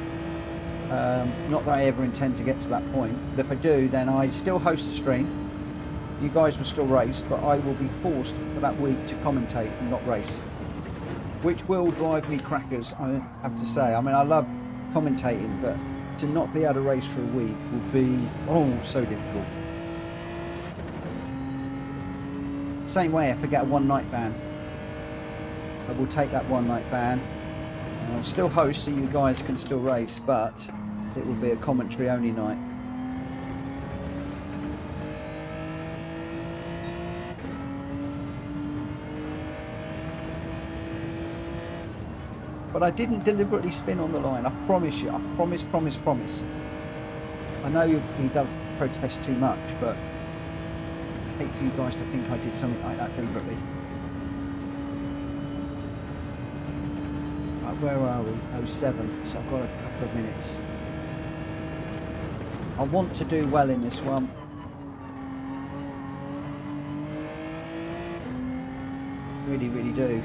Not that I ever intend to get to that point, but if I do, then I still host a stream. You guys will still race, but I will be forced for that week to commentate and not race, which will drive me crackers, I have to say. I mean, I love commentating, but to not be able to race for a week will be, so difficult. Same way if I get a 1 night ban, I will take that 1 night ban. And I'll still host so you guys can still race, but it will be a commentary only night. But I didn't deliberately spin on the line, I promise you. I promise. I know he does protest too much, but I hate for you guys to think I did something like that deliberately. Right, where are we? 07, so I've got a couple of minutes. I want to do well in this one. Really, really do.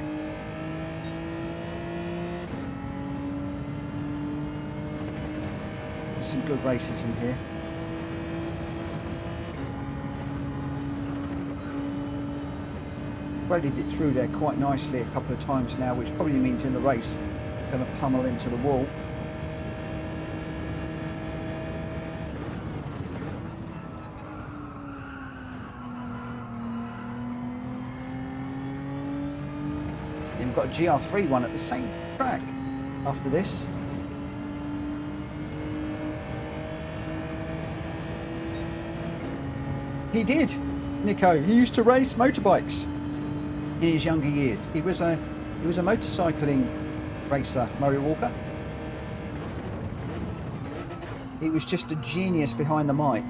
Some good races in here. Threaded it through there quite nicely a couple of times now, which probably means in the race I'm going to pummel into the wall. And we've got a GR3 one at the same track after this. He did, Nico. He used to race motorbikes in his younger years. He was a motorcycling racer, Murray Walker. He was just a genius behind the mic.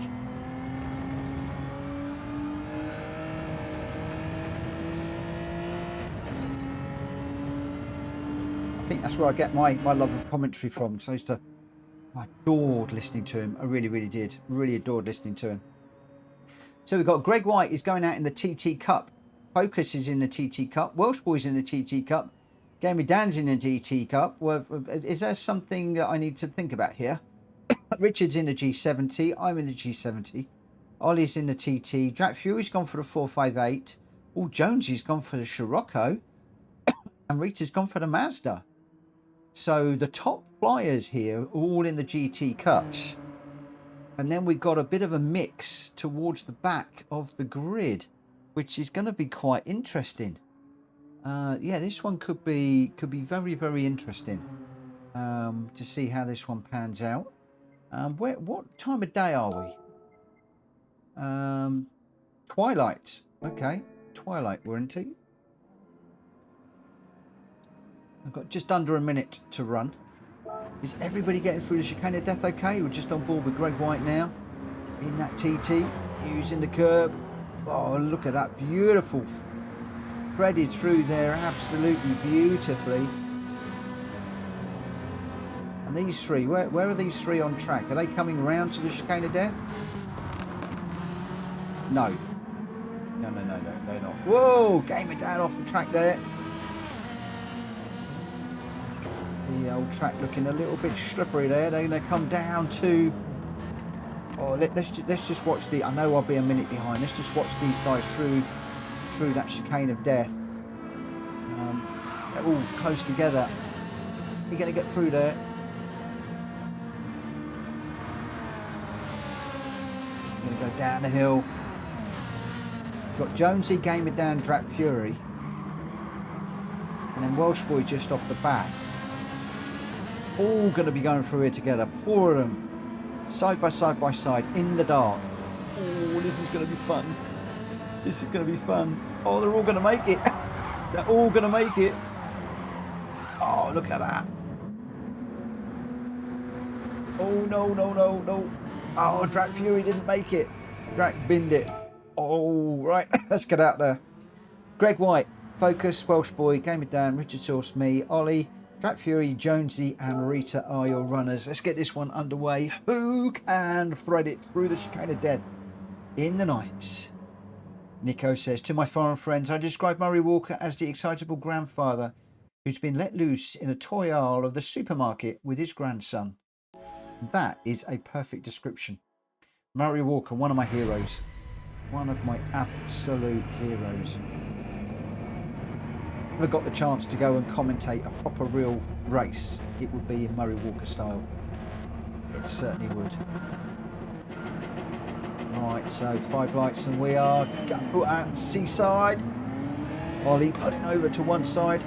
I think that's where I get my love of commentary from. So I adored listening to him. I really, really did. Really adored listening to him. So we've got Greg White is going out in the TT Cup. Focus is in the TT Cup. Welshboy's in the TT Cup. Gamey Dan's in the TT Cup. Well, is there something that I need to think about here? Richard's in the G70. I'm in the G70. Ollie's in the TT. Jack Fury's gone for the 458. Oh, Jonesy's gone for the Scirocco. And Rita's gone for the Mazda. So the top flyers here are all in the GT Cups. And then we've got a bit of a mix towards the back of the grid, which is going to be quite interesting. Yeah, this one could be very, very interesting to see how this one pans out. What time of day are we? Twilight. Okay, twilight we're into. I've got just under a minute to run. Is everybody getting through the chicane of death okay? We're just on board with Greg White now. In that TT, using the curb. Oh, look at that. Beautiful. Threaded through there absolutely beautifully. And these three, where are these three on track? Are they coming round to the chicane of death? No. No, they're not. Whoa, Gamer Dad off the track there. The old track looking a little bit slippery there. They're going to come down to... Oh, let's just watch the... I know I'll be a minute behind. Let's just watch these guys through that chicane of death. They're all close together. You're going to get through there. Going to go down the hill. Got Jonesy, Gamer Dan, Drac Fury. And then Welshboy just off the back. All going to be going through here together. Four of them, side by side in the dark. Oh, this is going to be fun. This is going to be fun. Oh, they're all going to make it. They're all going to make it. Oh, look at that. Oh, no, no, no, no. Oh, Drag Fury didn't make it. Drag binned it. Oh, right. Let's get out there. Greg White, Focus, Welshboy, Game It Down, Richard Source, me, Ollie, Drag Fury, Jonesy and Rita are your runners. Let's get this one underway. Who can thread it through the chicane of death in the night? Nico says, to my foreign friends, I describe Murray Walker as the excitable grandfather who's been let loose in a toy aisle of the supermarket with his grandson. That is a perfect description. Murray Walker, one of my heroes. One of my absolute heroes. If I got the chance to go and commentate a proper real race, it would be in Murray Walker style. It certainly would. Right, so 5 lights and we are go at Seaside. Ollie putting over to one side.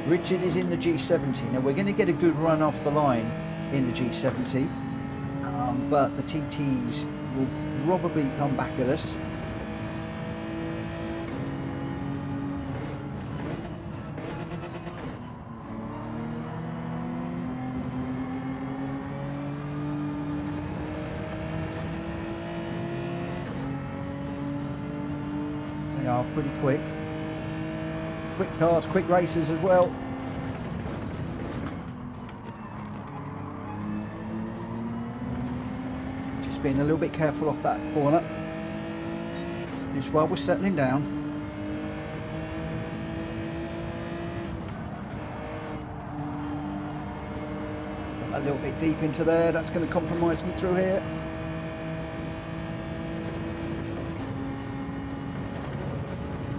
Richard is in the G70. Now we're going to get a good run off the line in the G70, but the TTs will probably come back at us. They are pretty quick. Quick cars, quick racers as well. Just being a little bit careful off that corner. Just while we're settling down. A little bit deep into there. That's going to compromise me through here.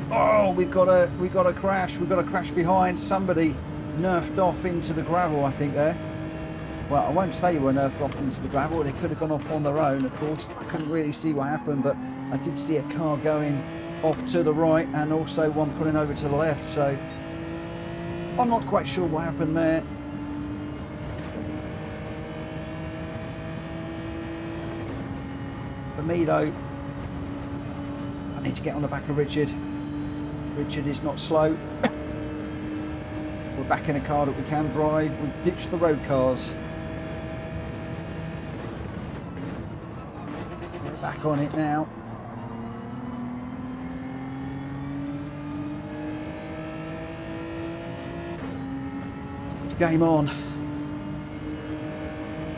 Oh, we've got a crash. We've got a crash behind. Somebody nerfed off into the gravel, I think there. Well, I won't say were nerfed off into the gravel. They could have gone off on their own, of course. I couldn't really see what happened, but I did see a car going off to the right and also one pulling over to the left. So I'm not quite sure what happened there. For me, though, I need to get on the back of Richard. Richard is not slow. We're back in a car that we can drive. We've ditched the road cars. We're back on it now. It's game on.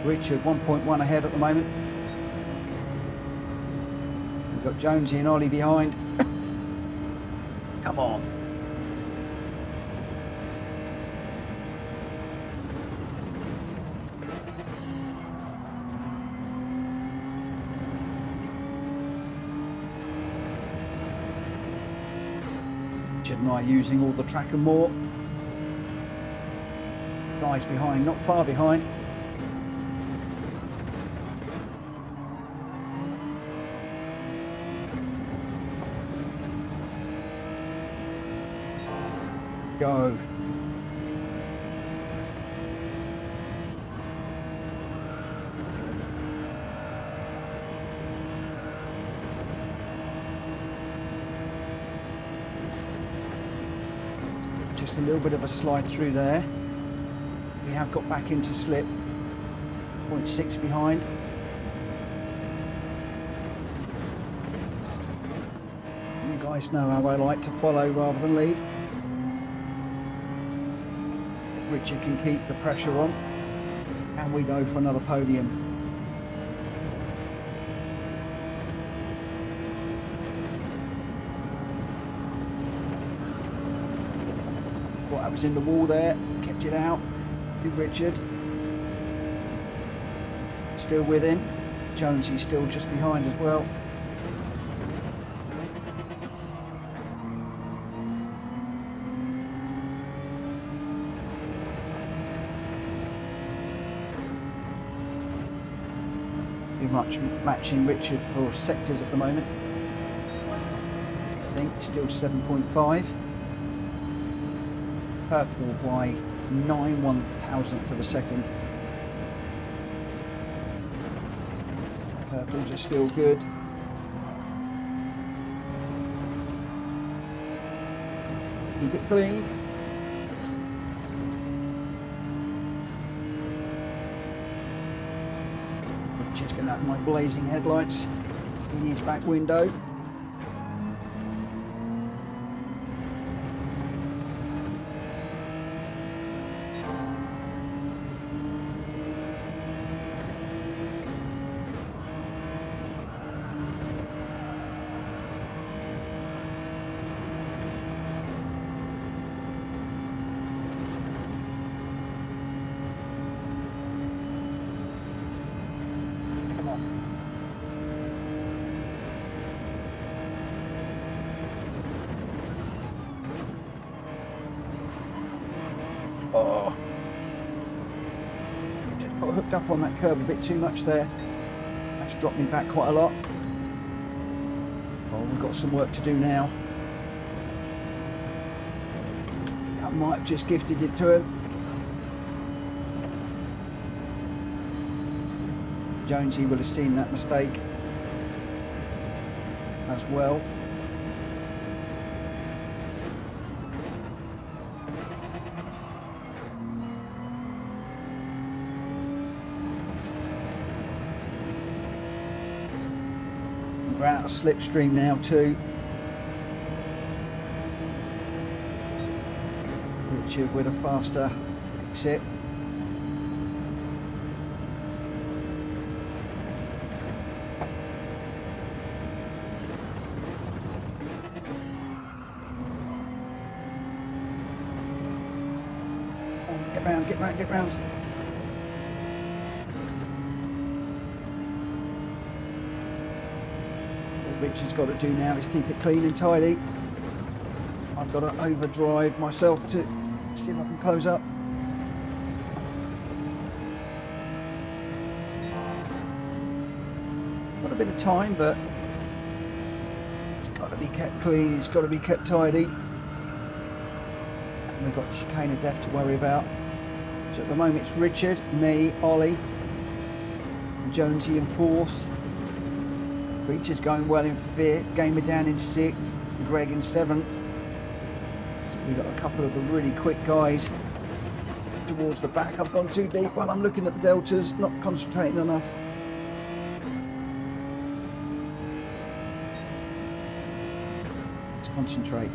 Richard 1.1 ahead at the moment. We've got Jonesy and Ollie behind. Come on. Richard and I using all the track and more. Guys behind, not far behind. Go. Just a little bit of a slide through there. We have got back into slip. 0.6 behind. You guys know how I like to follow rather than lead. Richard can keep the pressure on and we go for another podium. Well, I was in the wall there, kept it out. Richard still with him. Jonesy's still just behind as well. Much matching Richard for sectors at the moment. I think still 7.5. Purple by 9/1000th of a second. Purples are still good. Keep it clean. Just going to have my blazing headlights in his back window. Oh, just got hooked up on that curb a bit too much there. That's dropped me back quite a lot. Oh, we've got some work to do now. I think I might have just gifted it to him. Jonesy will have seen that mistake as well. We're out of slipstream now too. Richard with a faster exit. Get round. What Richard's got to do now is keep it clean and tidy. I've got to overdrive myself to see if I can close up. Got a bit of time, but it's got to be kept clean, it's got to be kept tidy. And we've got the chicane of death to worry about. So at the moment it's Richard, me, Ollie, Jonesy in fourth. Richard's going well in fifth, Gamer down in sixth, Greg in seventh. So we've got a couple of the really quick guys towards the back. I've gone too deep while I'm looking at the deltas, not concentrating enough. Let's concentrate.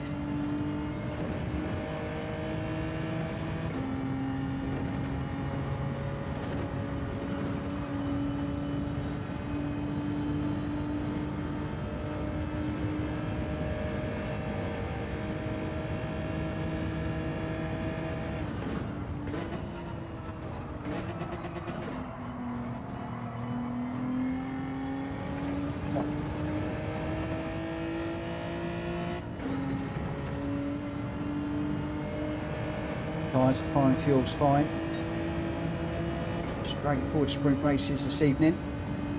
Tyres are fine, fuel's fine. Straightforward sprint races this evening.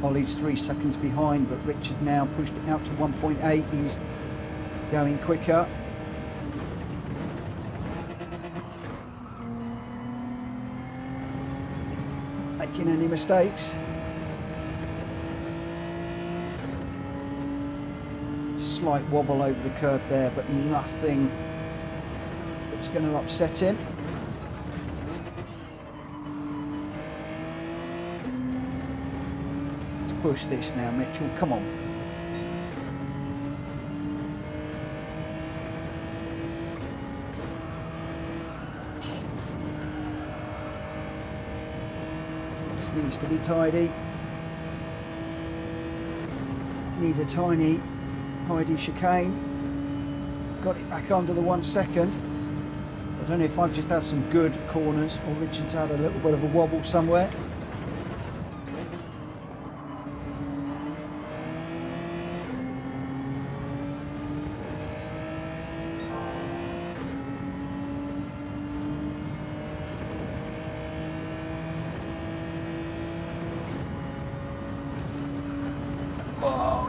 Ollie's 3 seconds behind, but Richard now pushed it out to 1.8. He's going quicker. Making any mistakes. Slight wobble over the curb there, but nothing that's going to upset him. Push this now, Mitchell, come on. This needs to be tidy. Need a tiny, tidy chicane. Got it back under the 1 second. I don't know if I've just had some good corners or Richard's had a little bit of a wobble somewhere.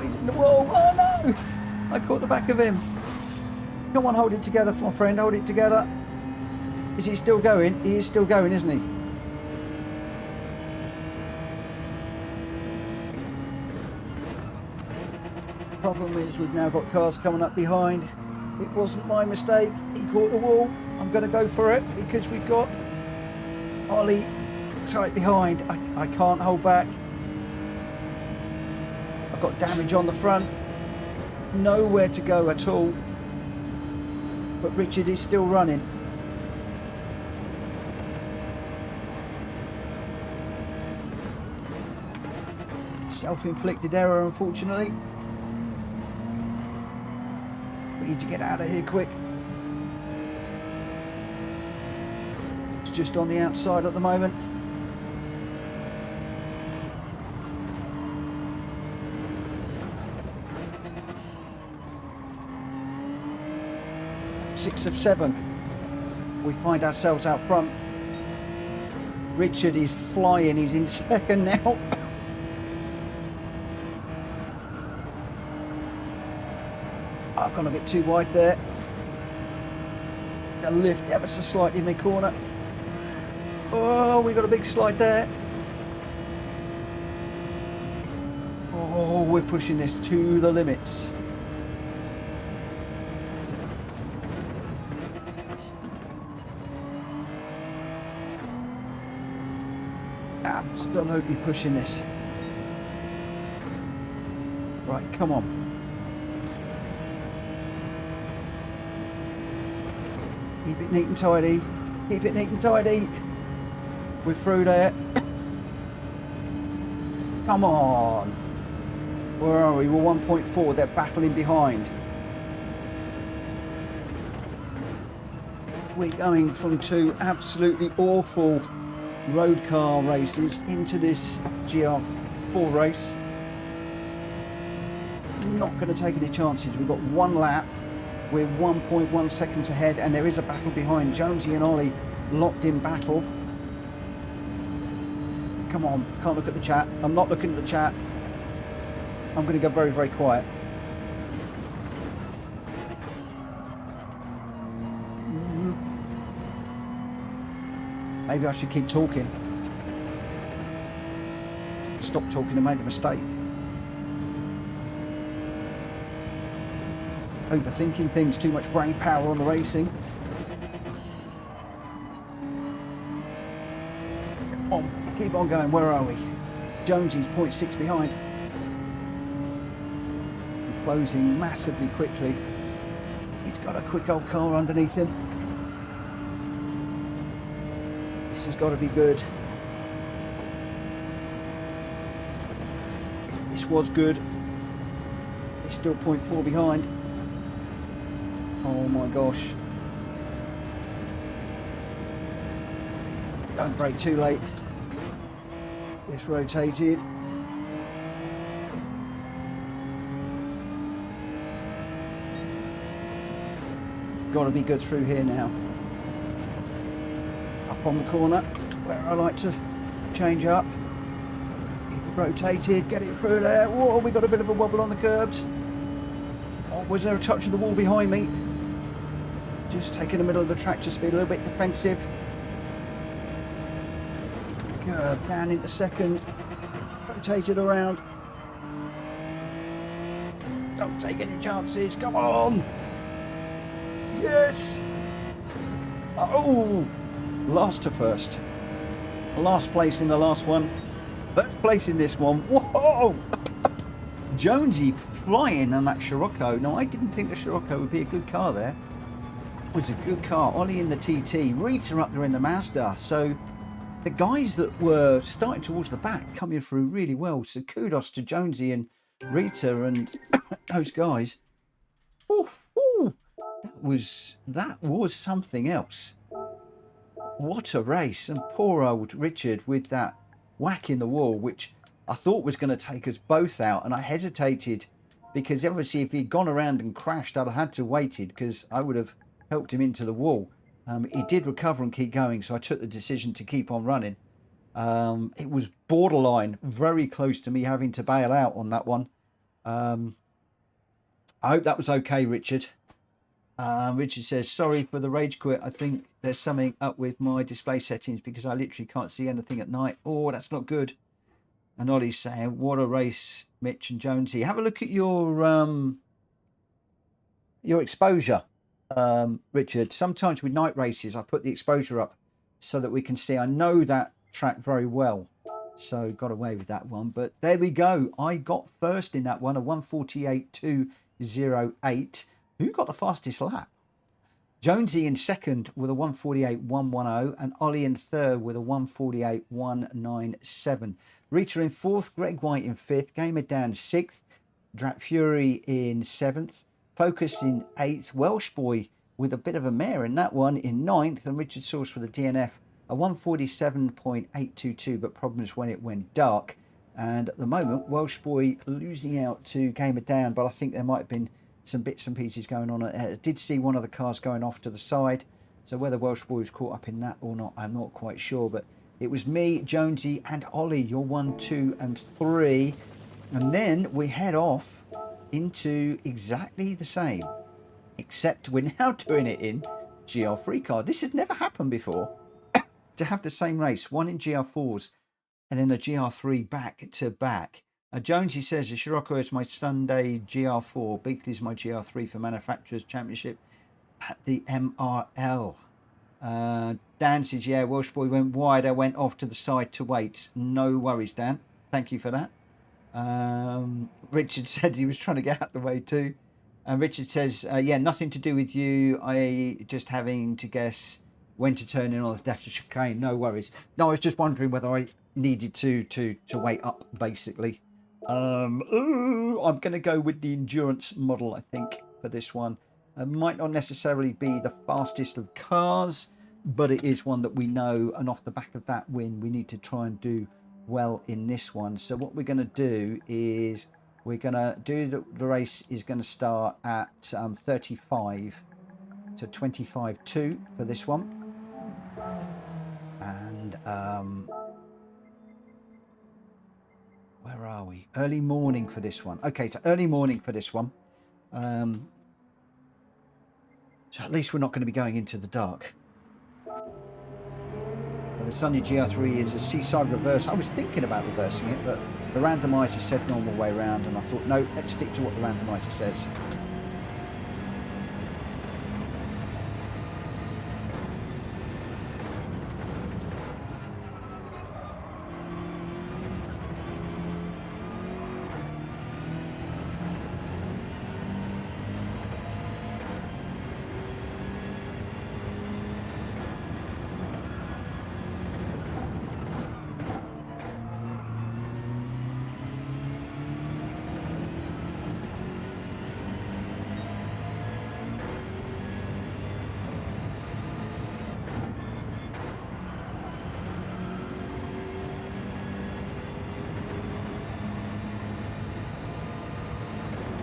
He's in the wall. Oh no! I caught the back of him. Come on, hold it together, my friend. Hold it together. Is he still going? He is still going, isn't he? Problem is, we've now got cars coming up behind. It wasn't my mistake. He caught the wall. I'm going to go for it because we've got Ollie tight behind. I can't hold back. I've got damage on the front. Nowhere to go at all. But Richard is still running. Self-inflicted error, unfortunately. We need to get out of here quick. It's just on the outside at the moment. Six of 7. We find ourselves out front. Richard is flying. He's in second now. I've gone a bit too wide there. The lift ever so slightly in my corner. Oh, we got a big slide there. Oh, we're pushing this to the limits. Absolutely pushing this. Right, come on. Keep it neat and tidy. Keep it neat and tidy. We're through there. Come on. Where are we? We're 1.4. They're battling behind. We're going from 2 absolutely awful road car races into this GR4 race. Not going to take any chances. We've got 1 lap. We're 1.1 seconds ahead, and there is a battle behind. Jonesy and Ollie locked in battle. Come on, can't look at the chat. I'm not looking at the chat. I'm going to go very, very quiet. Maybe I should keep talking. Stop talking and made a mistake. Overthinking things, too much brain power on the racing. Come on, keep on going. Where are we? Jonesy's 0.6 behind. Closing massively quickly. He's got a quick old car underneath him. This has got to be good. This was good. He's still 0.4 behind. Oh my gosh. Don't brake too late. It's rotated. It's got to be good through here now. Up on the corner where I like to change up. Keep it rotated, get it through there. Whoa, we got a bit of a wobble on the curbs. Oh, was there a touch of the wall behind me? Just taking the middle of the track, just be a little bit defensive. Curb down into second. Rotated around. Don't take any chances. Come on. Yes. Oh, last to first. Last place in the last one. First place in this one. Whoa. Jonesy flying on that Scirocco. No, I didn't think the Scirocco would be a good car there. It was a good car. Ollie in the TT, Rita up there in the Mazda. So the guys that were starting towards the back coming through really well. So kudos to Jonesy and Rita and those guys. Ooh, ooh. That was something else. What a race. And poor old Richard with that whack in the wall, which I thought was going to take us both out, and I hesitated because obviously if he'd gone around and crashed, I'd have had to waited because I would have helped him into the wall. He did recover and keep going, so I took the decision to keep on running. It was borderline, very close to me having to bail out on that one. I hope that was okay, Richard. Richard says, sorry for the rage quit. I think there's something up with my display settings because I literally can't see anything at night. Oh, that's not good. And Ollie's saying, what a race, Mitch and Jonesy. Have a look at your your exposure, Richard. Sometimes with night races, I put the exposure up so that we can see. I know that track very well, so got away with that one. But there we go. I got first in that one, a 1:48.208. Who got the fastest lap? Jonesy in second with a 1:48.110, and Ollie in third with a 1:48.197. Rita in fourth, Greg White in fifth, Gamer Dan sixth, Drat Fury in seventh, Focus in eighth, Welshboy with a bit of a mare in that one in ninth, and Richard Source with a DNF, a 1:47.822, but problems when it went dark. And at the moment, Welshboy losing out to Gamer Dan, but I think there might have been some bits and pieces going on. I did see one of the cars going off to the side, so whether Welshboy was caught up in that or not, I'm not quite sure. But it was me, Jonesy, and Ollie, your 1, 2, and 3, and then we head off into exactly the same, except we're now doing it in GR3 car. This had never happened before, to have the same race, one in GR4s and then a GR3 back to back. Jonesy says the Scirocco is my Sunday GR4. Beakley is my GR3 for Manufacturers Championship at the MRL. Dan says, yeah, Welshboy went wide. I went off to the side to wait. No worries, Dan. Thank you for that. Richard said he was trying to get out the way too. And Richard says, yeah, nothing to do with you. I just having to guess when to turn in on the left to chicane. No worries. No, I was just wondering whether I needed to wait up, basically. I'm going to go with the endurance model, I think, for this one. It might not necessarily be the fastest of cars, but it is one that we know, and off the back of that win, we need to try and do well in this one. So what we're going to do is we're going to do the race is going to start at 35, so 25.2 for this one. And where are we? Early morning for this one. Okay, so early morning for this one. So at least we're not going to be going into the dark. And the Sunny GR3 is a Seaside reverse. I was thinking about reversing it, but the randomizer said normal way around, and I thought, no, let's stick to what the randomizer says.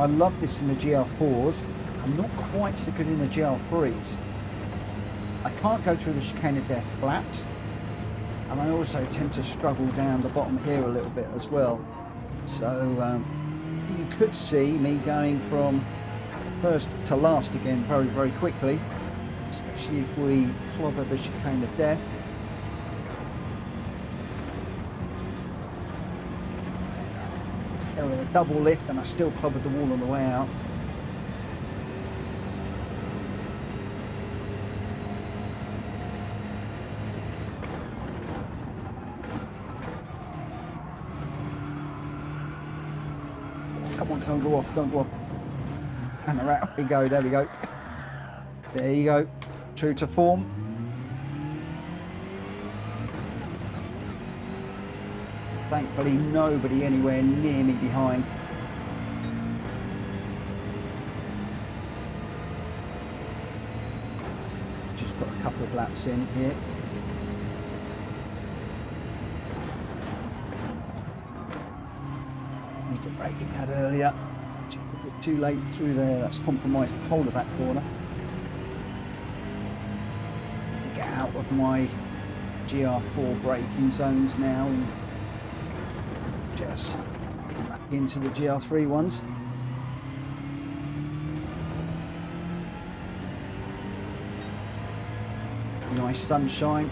I love this in the GR4s. I'm not quite so good in the GR3s. I can't go through the chicane of death flat, and I also tend to struggle down the bottom here a little bit as well. So you could see me going from first to last again very, very quickly, especially if we clobber the chicane of death. A double lift, and I still clobbered the wall on the way out. Come on, don't go off, don't go off. And out we go, there we go. There you go, true to form. Thankfully, nobody anywhere near me behind. Just put a couple of laps in here. Need to brake it out earlier. Just a bit too late through there. That's compromised the whole of that corner. To get out of my GR4 braking zones now. Just back into the GR3 ones. Nice sunshine.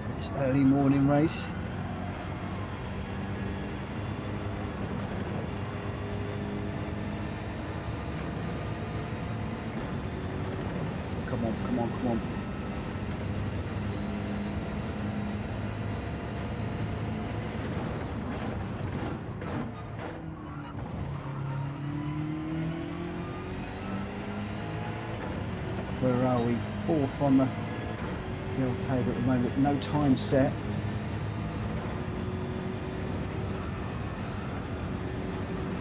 This early morning race. come on, come on. Where are we? Fourth on the hill table at the moment. No time set.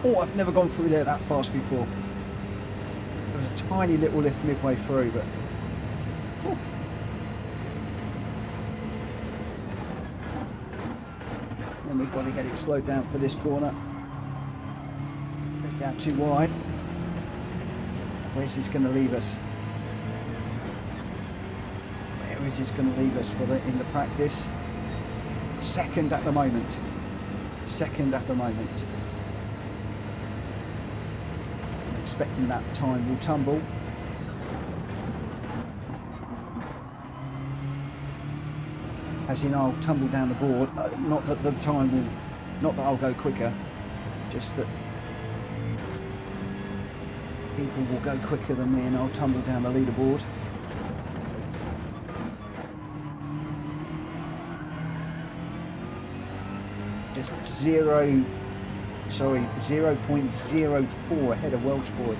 Oh, I've never gone through there that fast before. There was a tiny little lift midway through, but... Oh. Then we've got to get it slowed down for this corner. Goes down too wide. Where's this going to leave us? Where is this going to leave us in the practice? Second at the moment. Second at the moment. I'm expecting that time will tumble. As in, I'll tumble down the board. Not that the time will, not that I'll go quicker, just that people will go quicker than me and I'll tumble down the leaderboard. Just 0.04 ahead of Welshboy.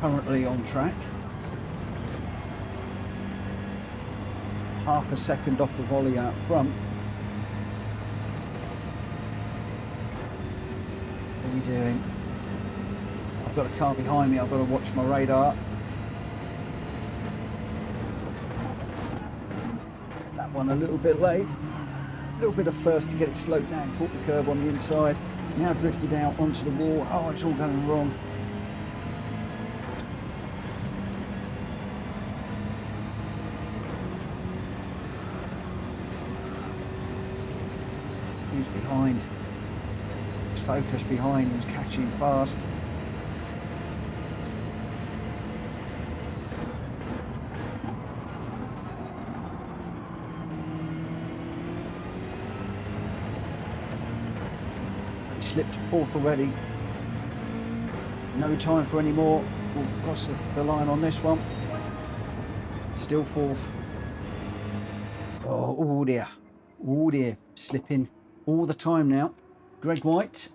Currently on track. Half a second off of Ollie out front. What are we doing? I've got a car behind me, I've got to watch my radar. That one a little bit late. A little bit of first to get it slowed down, caught the curb on the inside. Now drifted out onto the wall. Oh, it's all going wrong. Who's behind? His focus behind was catching fast. He slipped to fourth already. No time for any more. We'll cross the line on this one. Still fourth. Oh dear. Oh dear. Slipping all the time now. Greg White,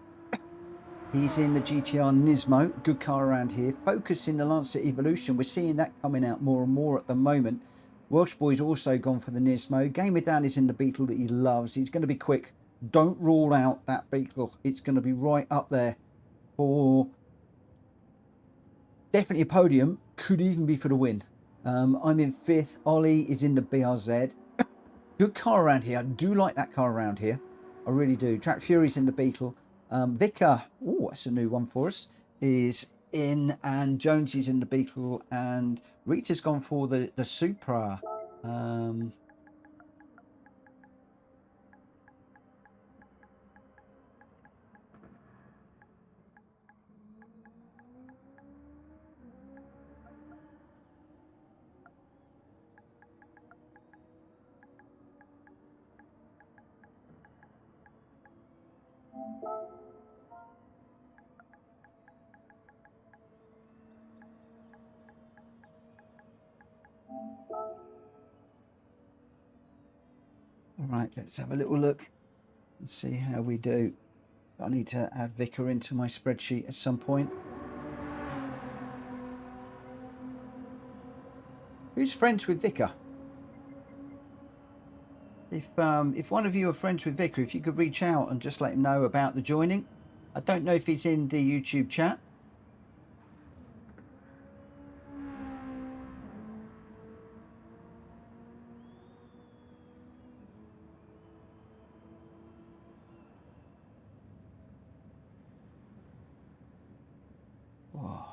he's in the GTR Nismo, good car around here. Focus in the Lancer Evolution, we're seeing that coming out more and more at the moment. Welshboy's also gone for the Nismo. Gamer Dan is in the Beetle that he loves. He's going to be quick. Don't rule out that Beetle. It's going to be right up there for definitely a podium. Could even be for the win. I'm in fifth. Ollie is in the BRZ. Good car around here. I do like that car around here. I really do. Track Fury's in the Beetle. Vicar, oh, that's a new one for us, is in, and Jones is in the Beetle, and Rita's gone for the Supra. All right, let's have a little look and see how we do. I need to add Vicar into my spreadsheet at some point. Who's friends with Vicar? If one of you are friends with Vicar, if you could reach out and just let him know about the joining. I don't know if he's in the YouTube chat. Whoa.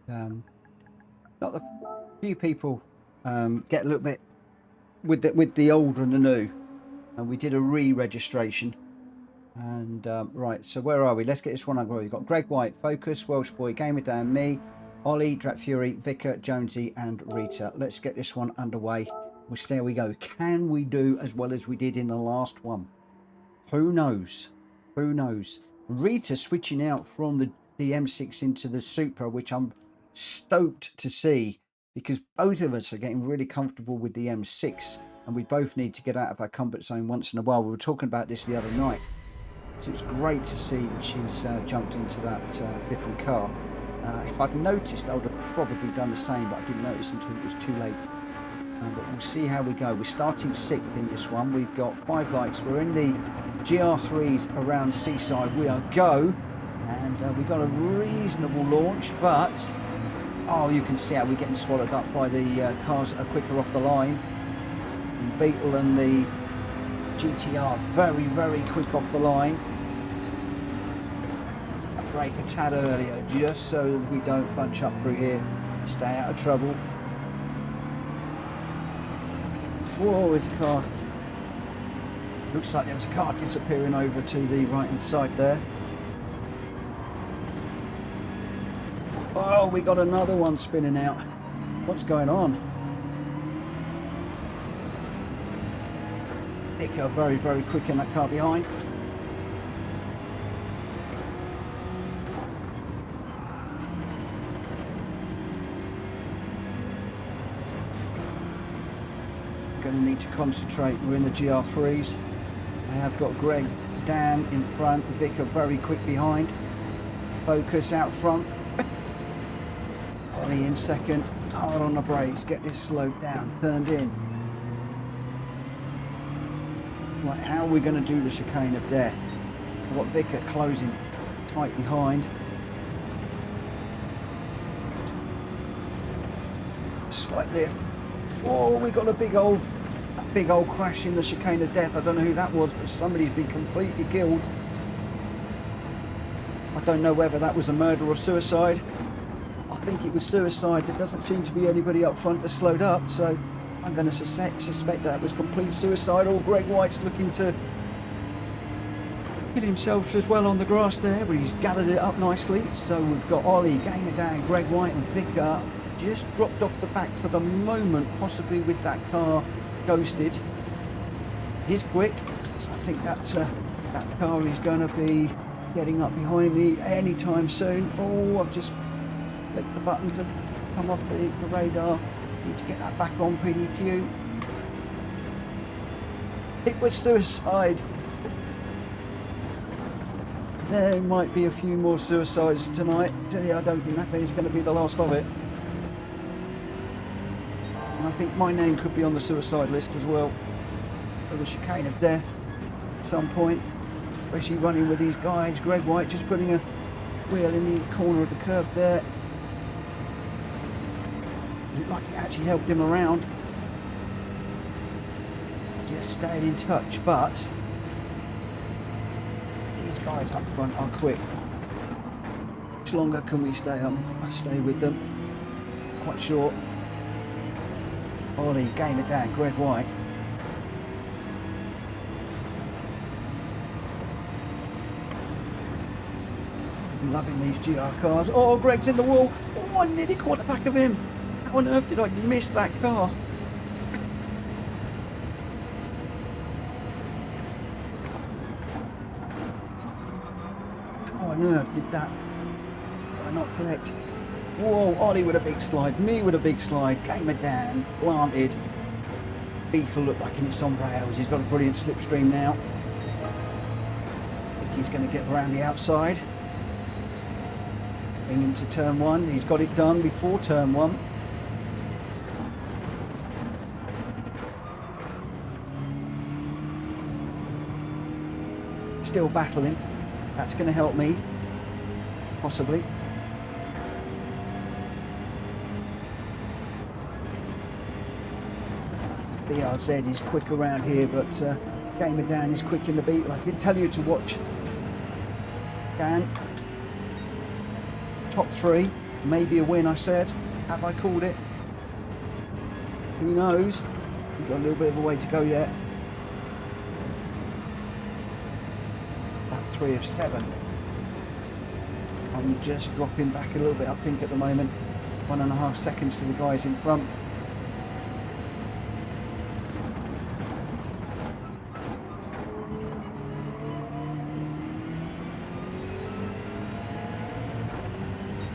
not the few people get a little bit with the old and the new, and we did a re-registration. And right, so where are we? Let's get this one underway. We've got Greg White, Focus, Welshboy, Gamer Dan, me, Ollie, Drat Fury, Vicar, Jonesy, and Rita. Let's get this one underway. There we go. Can we do as well as we did in the last one? Who knows? Who knows? Rita switching out from the M6 into the Supra, which I'm stoked to see, because both of us are getting really comfortable with the M6, and we both need to get out of our comfort zone once in a while. We were talking about this the other night, so it's great to see that she's jumped into that different car. If I'd noticed, I would have probably done the same, but I didn't notice until it was too late. But we'll see how we go. We're starting 6th in this one. We've got 5 lights. We're in the GR3s around Seaside. We are go, and we got a reasonable launch, but oh, you can see how we're getting swallowed up by the cars that are quicker off the line. The Beetle and the GTR very, very quick off the line. I brake a tad earlier just so that we don't bunch up through here, stay out of trouble. Whoa, there's a car. Looks like there was a car disappearing over to the right hand side there. Oh, we got another one spinning out. What's going on? Nico very, very quick in that car behind. Going to need to concentrate. We're in the GR3s. I have got Greg, Dan in front, Vicar very quick behind, Focus out front, Ollie in second. Hard on the brakes, get this slowed down, turned in. Right, how are we going to do the chicane of death? I've got Vicar closing tight behind. Slight lift. Oh, we got a big old crash in the chicane of death. I don't know who that was, but somebody's been completely killed. I don't know whether that was a murder or suicide. I think it was suicide. There doesn't seem to be anybody up front that slowed up, so I'm going to suspect that was complete suicide. Or Greg White's looking to hit himself as well on the grass there, but he's gathered it up nicely. So we've got Ollie, Gamer Dan, Greg White and Vicar just dropped off the back for the moment, possibly with that car ghosted. He's quick, so I think that's that car is going to be getting up behind me anytime soon. Oh, I've just flicked the button to come off the radar. Need to get that back on PDQ. It was suicide. There might be a few more suicides tonight. I don't think that is going to be the last of it. And I think my name could be on the suicide list as well, for the chicane of death at some point, especially running with these guys. Greg White just putting a wheel in the corner of the curb there. Looked like it actually helped him around. Just staying in touch, but these guys up front are quick. How much longer can we stay with them? Quite short. Ollie, Gamer Dan, Greg White. I'm loving these GR cars. Oh, Greg's in the wall. Oh, I nearly caught the back of him. How on earth did I miss that car? How on earth did that not collect? Whoa, Ollie with a big slide, me with a big slide, Gamer Dan, planted. Beetle looked like it's on rails. He's got a brilliant slipstream now. I think he's going to get around the outside. Getting into turn 1. He's got it done before turn 1. Still battling. That's going to help me, possibly. BRZ is quick around here, but Gamer Dan is quick in the Beetle. I did tell you to watch Dan. Top 3. Maybe a win, I said. Have I called it? Who knows? We've got a little bit of a way to go yet. Lap 3 of 7. I'm just dropping back a little bit, I think, at the moment. 1.5 seconds to the guys in front.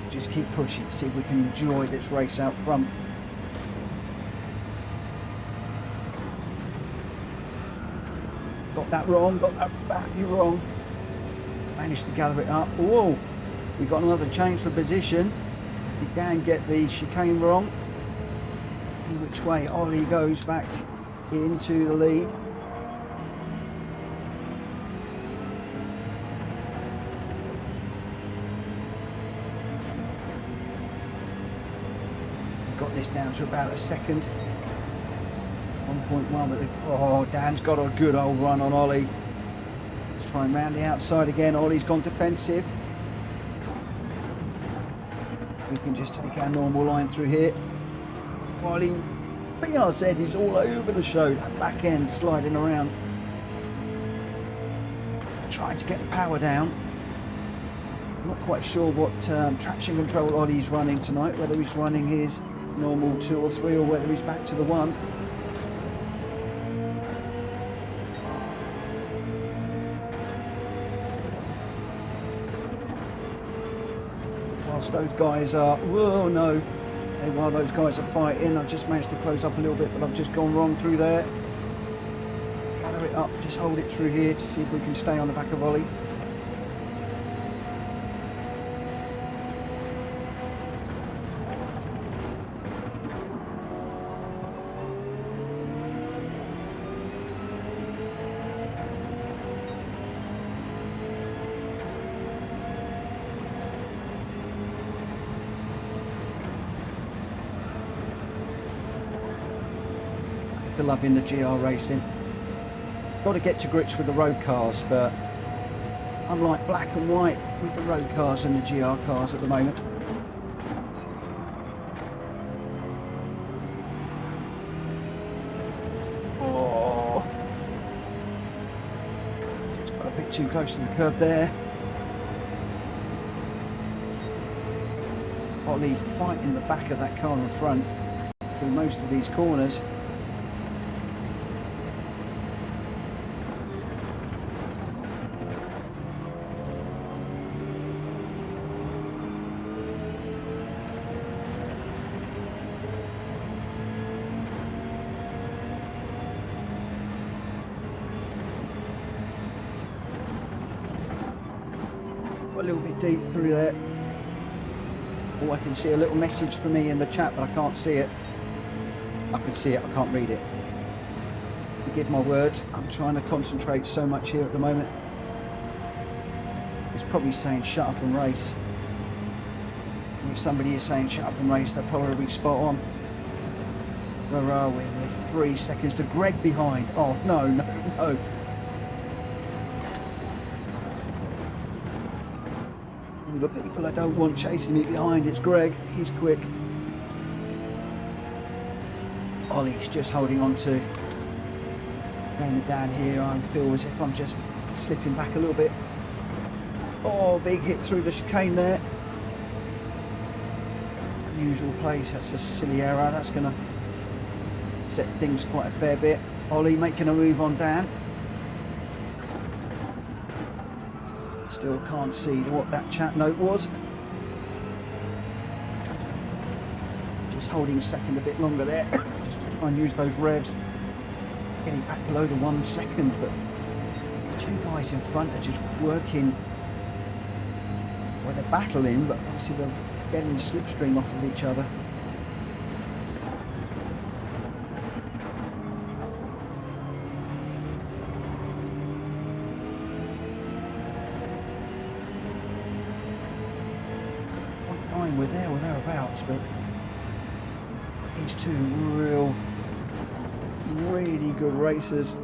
Just keep pushing, see if we can enjoy this race out front. Got that wrong, got that badly wrong. Managed to gather it up. Whoa, we got another change for position. Did Dan get the chicane wrong? In which way Ollie goes back into the lead. Got this down to about a second. 1.1, but oh, Dan's got a good old run on Ollie. Let's try and round the outside again. Ollie's gone defensive. We can just take our normal line through here. Ollie, PRZ is all over the show. That back end sliding around. Trying to get the power down. Not quite sure what traction control Ollie's running tonight, whether he's running his normal 2 or 3 or whether he's back to the 1. Whilst those guys are, whoa no, while those guys are fighting, I've just managed to close up a little bit, but I've just gone wrong through there. Gather it up, just hold it through here to see if we can stay on the back of Ollie. Loving the GR racing. Got to get to grips with the road cars, but I'm like black and white with the road cars and the GR cars at the moment. Oh, just got a bit too close to the curb there. Ollie fighting the back of that car in front through most of these corners. A little bit deep through there. Oh, I can see a little message for me in the chat, but I can't see it. I can see it, I can't read it. Forgive my words, I'm trying to concentrate so much here at the moment. It's probably saying shut up and race. And if somebody is saying shut up and race, they're probably spot on. Where are we? We're 3 seconds to Greg behind. Oh no, no, no. The people I don't want chasing me behind, it's Greg, he's quick. Ollie's just holding on to going down here. I feel as if I'm just slipping back a little bit. Oh, big hit through the chicane there. Unusual place, that's a silly error, that's going to set things quite a fair bit. Ollie making a move on Dan. Still can't see what that chat note was. Just holding second a bit longer there, just to try and use those revs. Getting back below the 1 second, but the 2 guys in front are just working. Well, they're battling, but obviously they're getting the slipstream off of each other. We're there or thereabouts, but these 2 really good racers.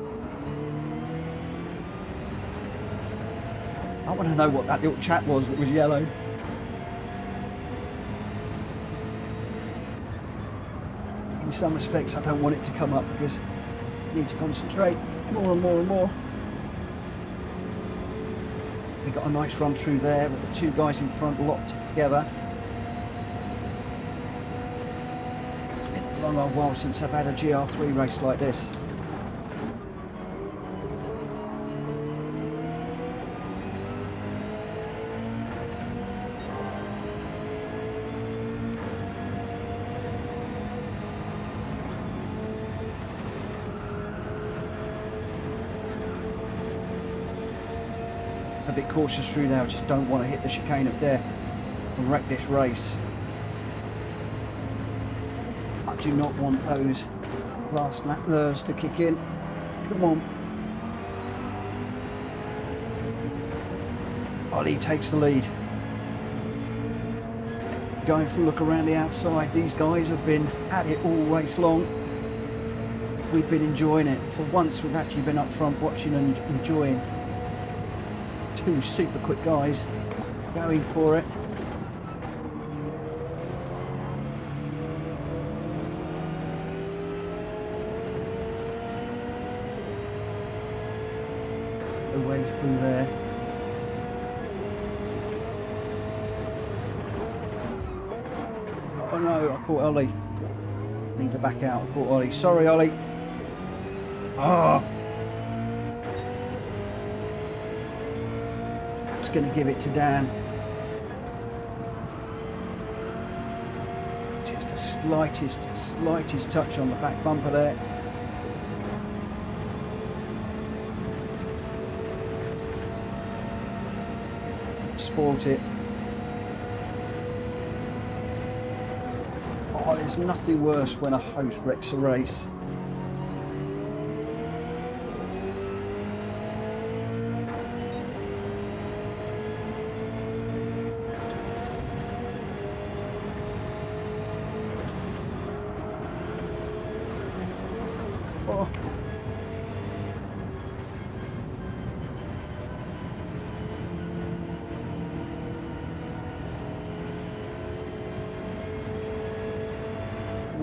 I want to know what that little chat was that was yellow. In some respects, I don't want it to come up because I need to concentrate more and more and more. We got a nice run through there with the two guys in front locked together. It's been a long old while since I've had a GR3 race like this. A bit cautious through there. I just don't want to hit the chicane of death and wreck this race. I do not want those last lap nerves to kick in. Come on. Ollie takes the lead. Going for a look around the outside. These guys have been at it all race long. We've been enjoying it. For once we've actually been up front watching and enjoying. Two super quick guys going for it. The wave through there. Oh no, I caught Ollie. Need to back out. I caught Ollie. Sorry, Ollie. Oh. Going to give it to Dan. Just the slightest touch on the back bumper there. Spoilt it. Oh, there's nothing worse when a host wrecks a race.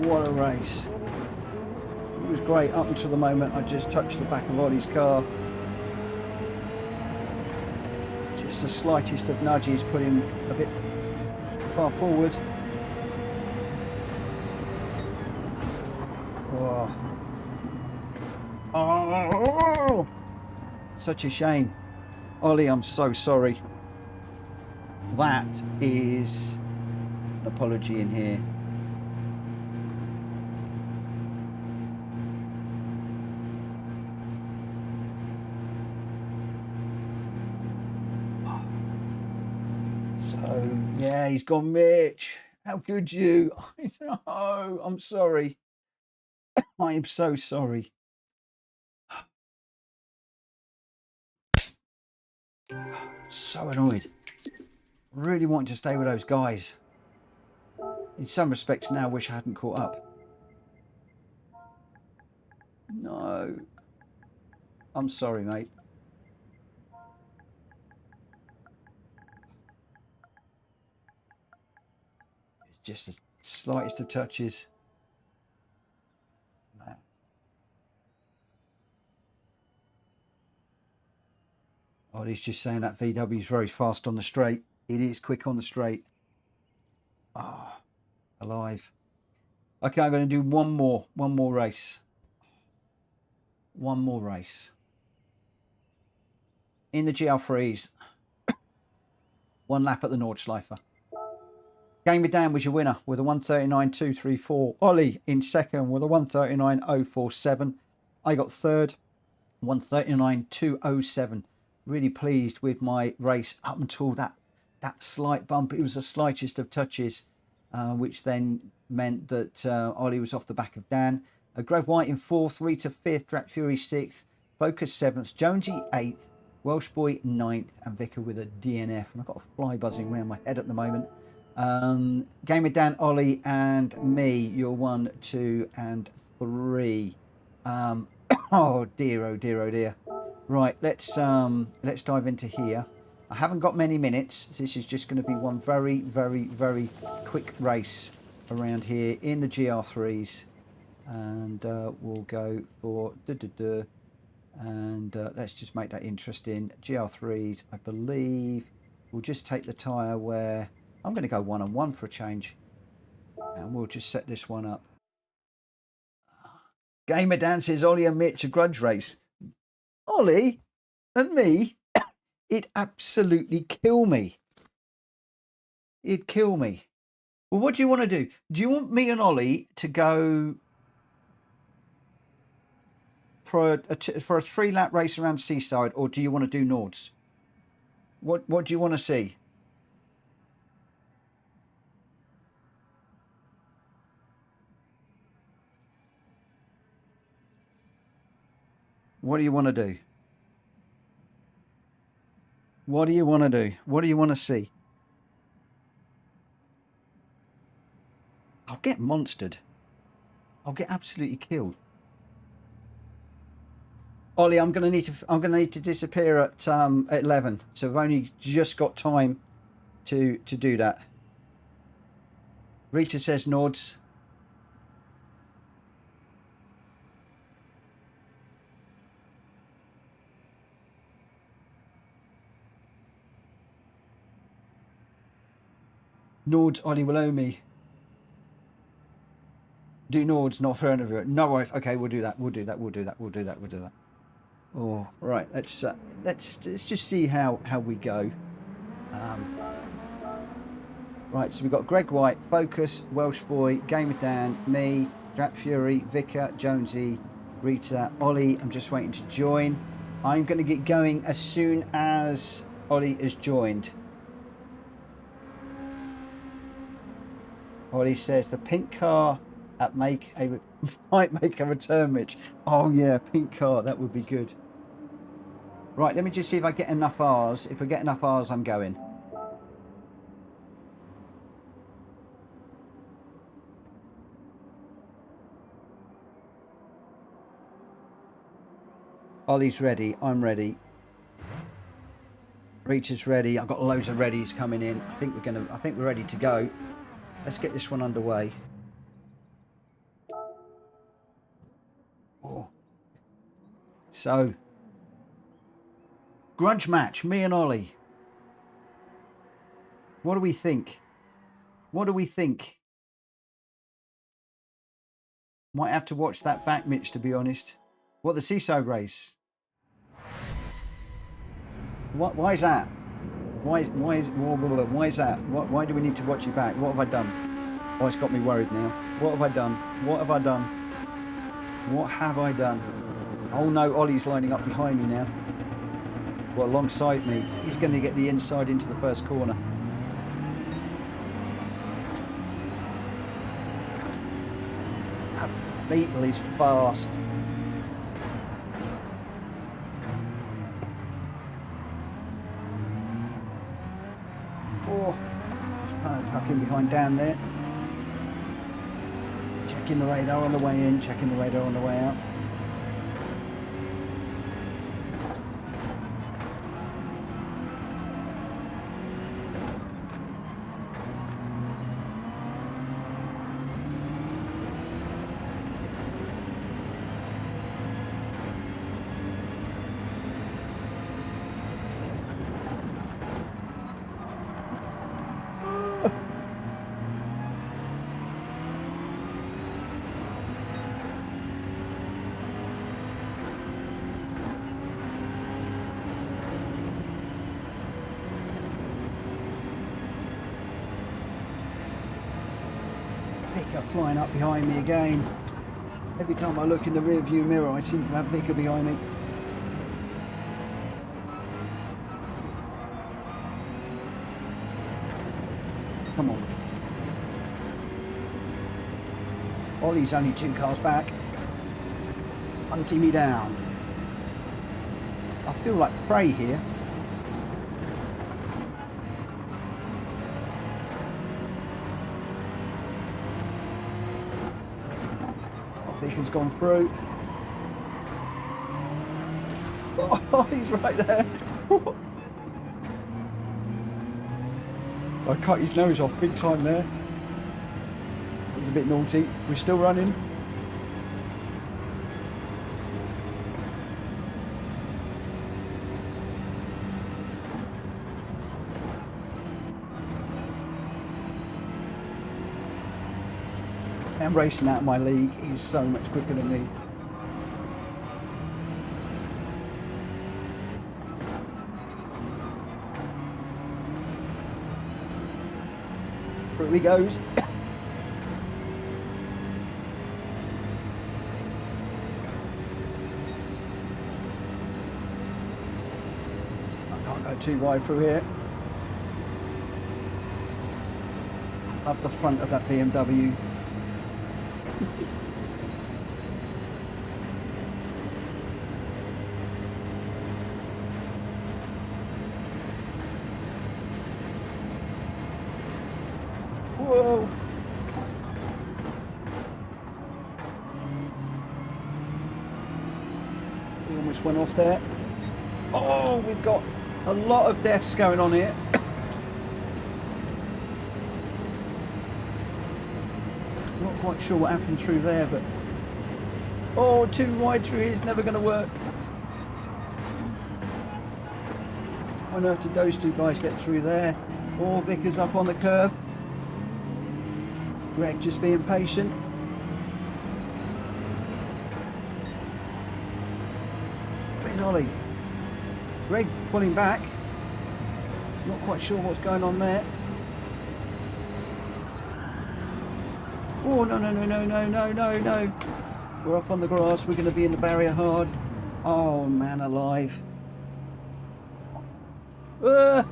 What a race. It was great up until the moment I just touched the back of Ollie's car. Just the slightest of nudges put him a bit far forward. Oh. Oh. Such a shame. Ollie, I'm so sorry. That is an apology in here. So, yeah, he's gone, Mitch. How could you? I know. I'm sorry. I am so sorry. So annoyed. Really wanted to stay with those guys. In some respects now, wish I hadn't caught up. No. I'm sorry, mate. It's just the slightest of touches. Man. Oh, he's just saying that VW is very fast on the straight. It is quick on the straight. Ah, oh, alive. Okay, I'm going to do one more race. One more race. In the GL3s. One lap at the Nordschleife. Game with Dan was your winner with a 139.234. Ollie in second with a 139.047. I got third, 139.207. Really pleased with my race up until that slight bump. It was the slightest of touches, which then meant that Ollie was off the back of Dan. Greg White in fourth, Rita fifth, Drat Fury sixth, Focus seventh, Jonesy eighth, Welshboy ninth, and Vicar with a DNF. And I've got a fly buzzing around my head at the moment. Game with Dan, Ollie, and me. You're 1, 2, and 3. Oh dear, oh dear, oh dear. Right, let's dive into here. I haven't got many minutes. This is just going to be one very, very, very quick race around here in the GR3s. And we'll go for and let's just make that interesting. GR3s, I believe. We'll just take the tyre where I'm going to go 1-on-1 for a change, and we'll just set this one up. Gamer Dan says Ollie and Mitch a grudge race. Ollie and me, it'd absolutely kill me. It'd kill me. Well, what do you want to do? Do you want me and Ollie to go for a 3-lap race around Seaside, or do you want to do Nords? What do you want to see? What do you want to do? What do you want to do? What do you want to see? I'll get monstered. I'll get absolutely killed. Ollie, I'm gonna need to disappear at 11. So I've only just got time to do that. Rita says Nords. Nords, Ollie will owe me. Do Nords, not for interview. No worries. Okay, we'll do that. We'll do that. We'll do that. We'll do that. We'll do that. Oh, right. Let's just see how we go. Right. So we've got Greg White, Focus, Welshboy, Gamer Dan, me, Jack Fury, Vicar, Jonesy, Rita, Ollie. I'm just waiting to join. I'm going to get going as soon as Ollie is joined. Ollie says the pink car might make a return, Mitch. Oh yeah, pink car, that would be good. Right, let me just see if I get enough R's. If we get enough R's, I'm going. Ollie's ready, I'm ready. Rita's ready. I've got loads of readies coming in. I think we're ready to go. Let's get this one underway. Oh. So, grudge match, me and Ollie. What do we think? What do we think? Might have to watch that back, Mitch, to be honest. What, the Seaside race? Why is that? Why is that? Why do we need to watch it back? What have I done? Oh, it's got me worried now. What have I done? What have I done? What have I done? Oh no, Ollie's lining up behind me now. Well, alongside me. He's going to get the inside into the first corner. That Beetle is fast. Oh, just trying to tuck in behind Dan there. Checking the radar on the way in, checking the radar on the way out. Flying up behind me again. Every time I look in the rear view mirror, I seem to have Vicar behind me. Come on. Ollie's only 2 cars back. Hunting me down. I feel like prey here. Has gone through. Oh, he's right there. I cut his nose off big time there. It was a bit naughty. We're still running. I'm racing out of my league. He's so much quicker than me. Through he goes. I can't go too wide through here. Love the front of that BMW. Whoa! We almost went off there. Oh, we've got a lot of deaths going on here. Not quite sure what happened through there, but oh, too wide through here is never going to work. On earth did those two guys get through there? Oh, Vickers up on the curb. Greg just being patient. Where's Ollie? Greg pulling back. Not quite sure what's going on there. Oh, no, no, no, no, no, no, no, no. We're off on the grass. We're going to be in the barrier hard. Oh, man alive. What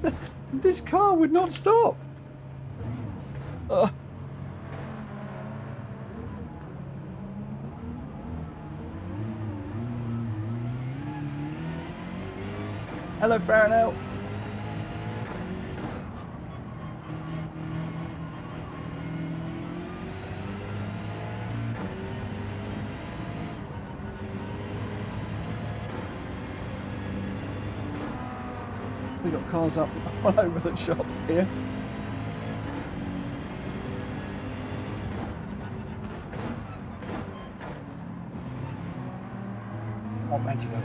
the? This car would not stop. Hello, Farnell. We got cars up all over the shop here. Oh, man to go.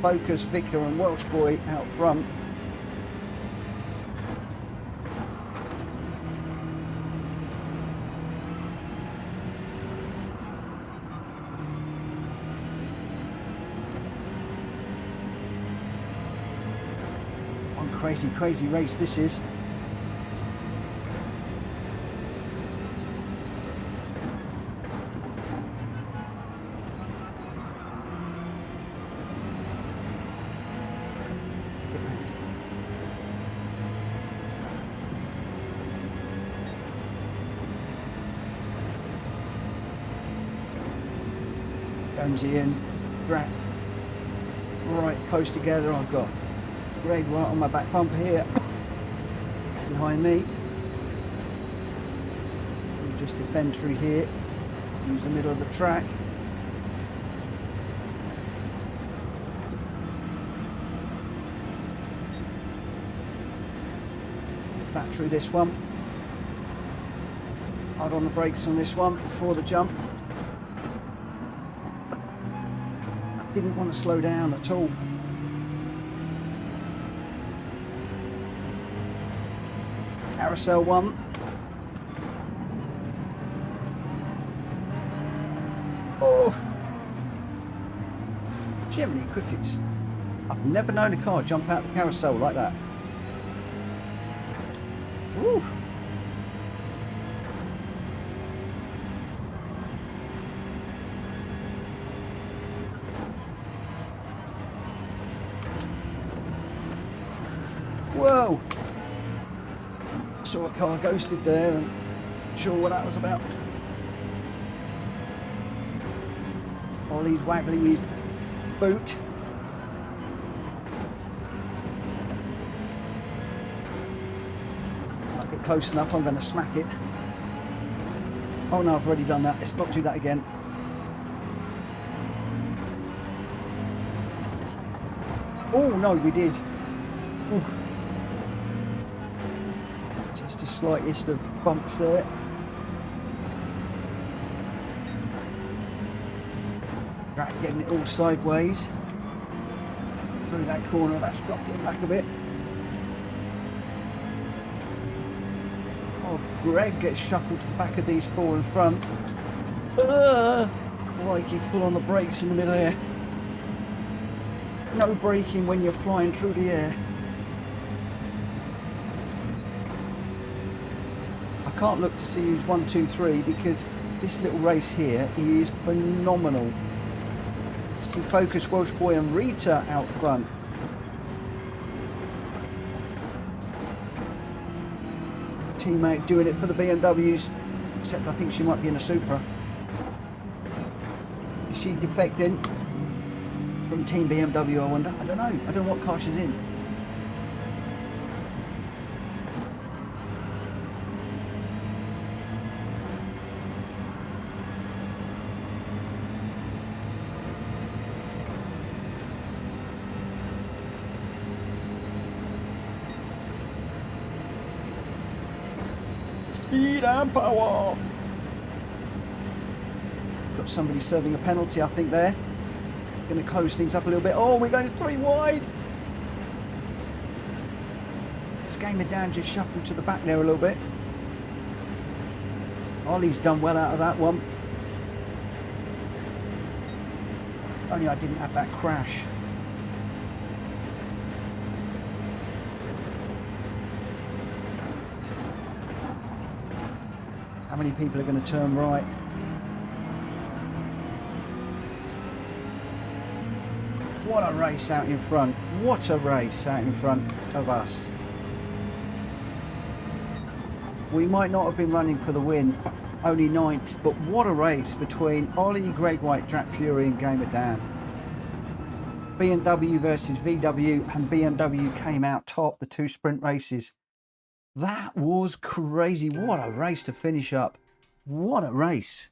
Got Focus, Vicar and Welshboy out front. Crazy, crazy race this is. Jonesy in, right close together. I've got Greg right on my back bumper here, behind me. We'll just defend through here, use the middle of the track. Back through this one. Hard on the brakes on this one before the jump. I didn't want to slow down at all. Carousel one. Oh, Jiminy crickets. I've never known a car jump out the carousel like that. Woo. Whoa. Saw a car ghosted there and not sure what that was about. Ollie's waggling his boot. I'll get close enough, I'm going to smack it. Oh no, I've already done that. Let's not do that again. Oh no, we did. Ooh. The slightest of bumps there. Right, getting it all sideways. Through that corner, that's dropped it back a bit. Greg gets shuffled to the back of these four in front. Crikey, full on the brakes in the middle-air. No braking when you're flying through the air. I can't look to see who's 1, 2, 3 because this little race here is phenomenal. See Focus, Welshboy and Rita out front. Teammate doing it for the BMWs, except I think she might be in a Supra. Is she defecting from Team BMW, I wonder? I don't know. I don't know what car she's in. Speed and power. Got somebody serving a penalty, I think, there. Going to close things up a little bit. Oh, we're going 3 wide. This game of down just shuffled to the back there a little bit. Ollie's done well out of that one. If only I didn't have that crash. How many people are going to turn right? What a race out in front. What a race out in front of us. We might not have been running for the win, only 9th, but what a race between Ollie, Greg White, Jack Fury and Game It Down. BMW versus VW, and BMW came out top the 2 sprint races. That was crazy. What a race to finish up. What a race.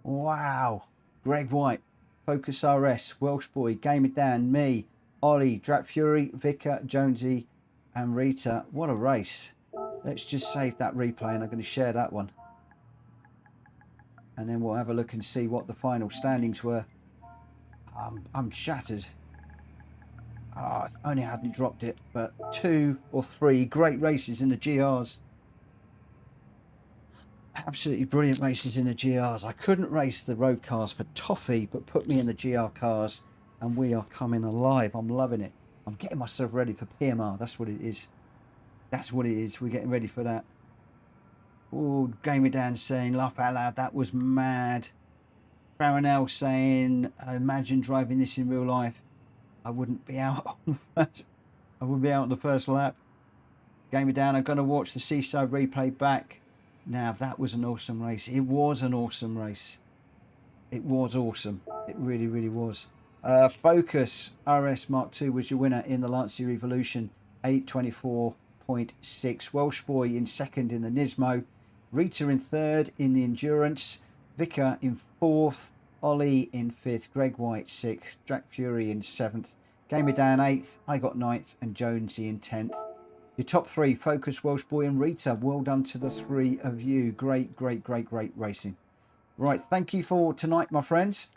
Wow. Greg White, Focus RS, Welshboy, Game It Down, me, Ollie, Drac Fury, Vicar, Jonesy and Rita. What a race. Let's just save that replay and I'm going to share that one. And then we'll have a look and see what the final standings were. I'm shattered. Oh, if only I hadn't dropped it, but 2 or 3 great races in the GRs. Absolutely brilliant races in the GRs. I couldn't race the road cars for toffee, but put me in the GR cars and we are coming alive. I'm loving it. I'm getting myself ready for PMR. That's what it is. That's what it is. We're getting ready for that. Oh, Game It Down saying, laugh out loud, that was mad. Baronel saying, imagine driving this in real life. I wouldn't be out on the first, I wouldn't be out on the first lap. Game It Down, I'm going to watch the Seaside replay back. Now, that was an awesome race. It was an awesome race. It was awesome. It really, really was. Focus RS Mark II was your winner in the Lancia Evolution, 824.6. Welshboy in second in the Nismo. Rita in third in the Endurance. Vicar in fourth. Ollie in 5th, Greg White 6th, Jack Fury in 7th, Game It Down 8th, I got 9th and Jonesy in 10th. Your top 3, Focus, Welshboy and Rita. Well done to the 3 of you. Great, great, great, great racing. Right, thank you for tonight, my friends.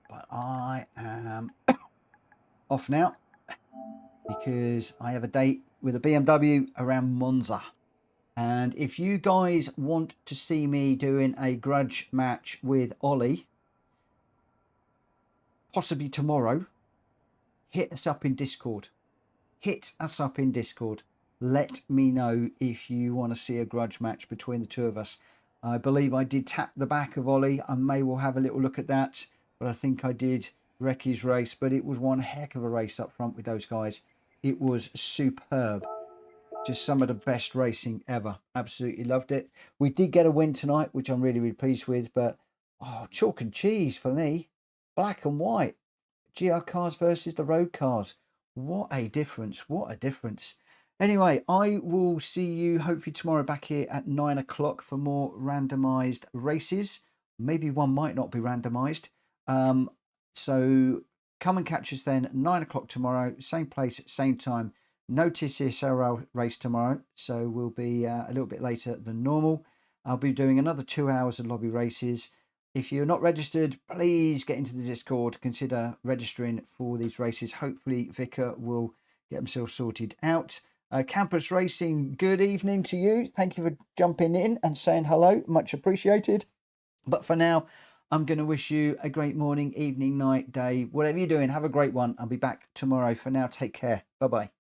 But I am off now because I have a date with a BMW around Monza. And if you guys want to see me doing a grudge match with Ollie, possibly tomorrow, hit us up in Discord. Hit us up in Discord. Let me know if you want to see a grudge match between the 2 of us. I believe I did tap the back of Ollie. I may well have a little look at that. But I think I did wreck his race. But it was one heck of a race up front with those guys. It was superb. Just some of the best racing ever. Absolutely loved it. We did get a win tonight, which I'm really, really pleased with. But, oh, chalk and cheese for me. Black and white. GR cars versus the road cars. What a difference. What a difference. Anyway, I will see you hopefully tomorrow back here at 9 o'clock for more randomised races. Maybe one might not be randomised. So come and catch us then at 9 o'clock tomorrow. Same place, same time. No TCSRL race tomorrow, so we'll be a little bit later than normal. I'll be doing another 2 hours of lobby races. If you're not registered, please get into the Discord. Consider registering for these races. Hopefully, Vicar will get himself sorted out. Campus Racing, good evening to you. Thank you for jumping in and saying hello. Much appreciated. But for now, I'm going to wish you a great morning, evening, night, day, whatever you're doing. Have a great one. I'll be back tomorrow. For now, take care. Bye-bye.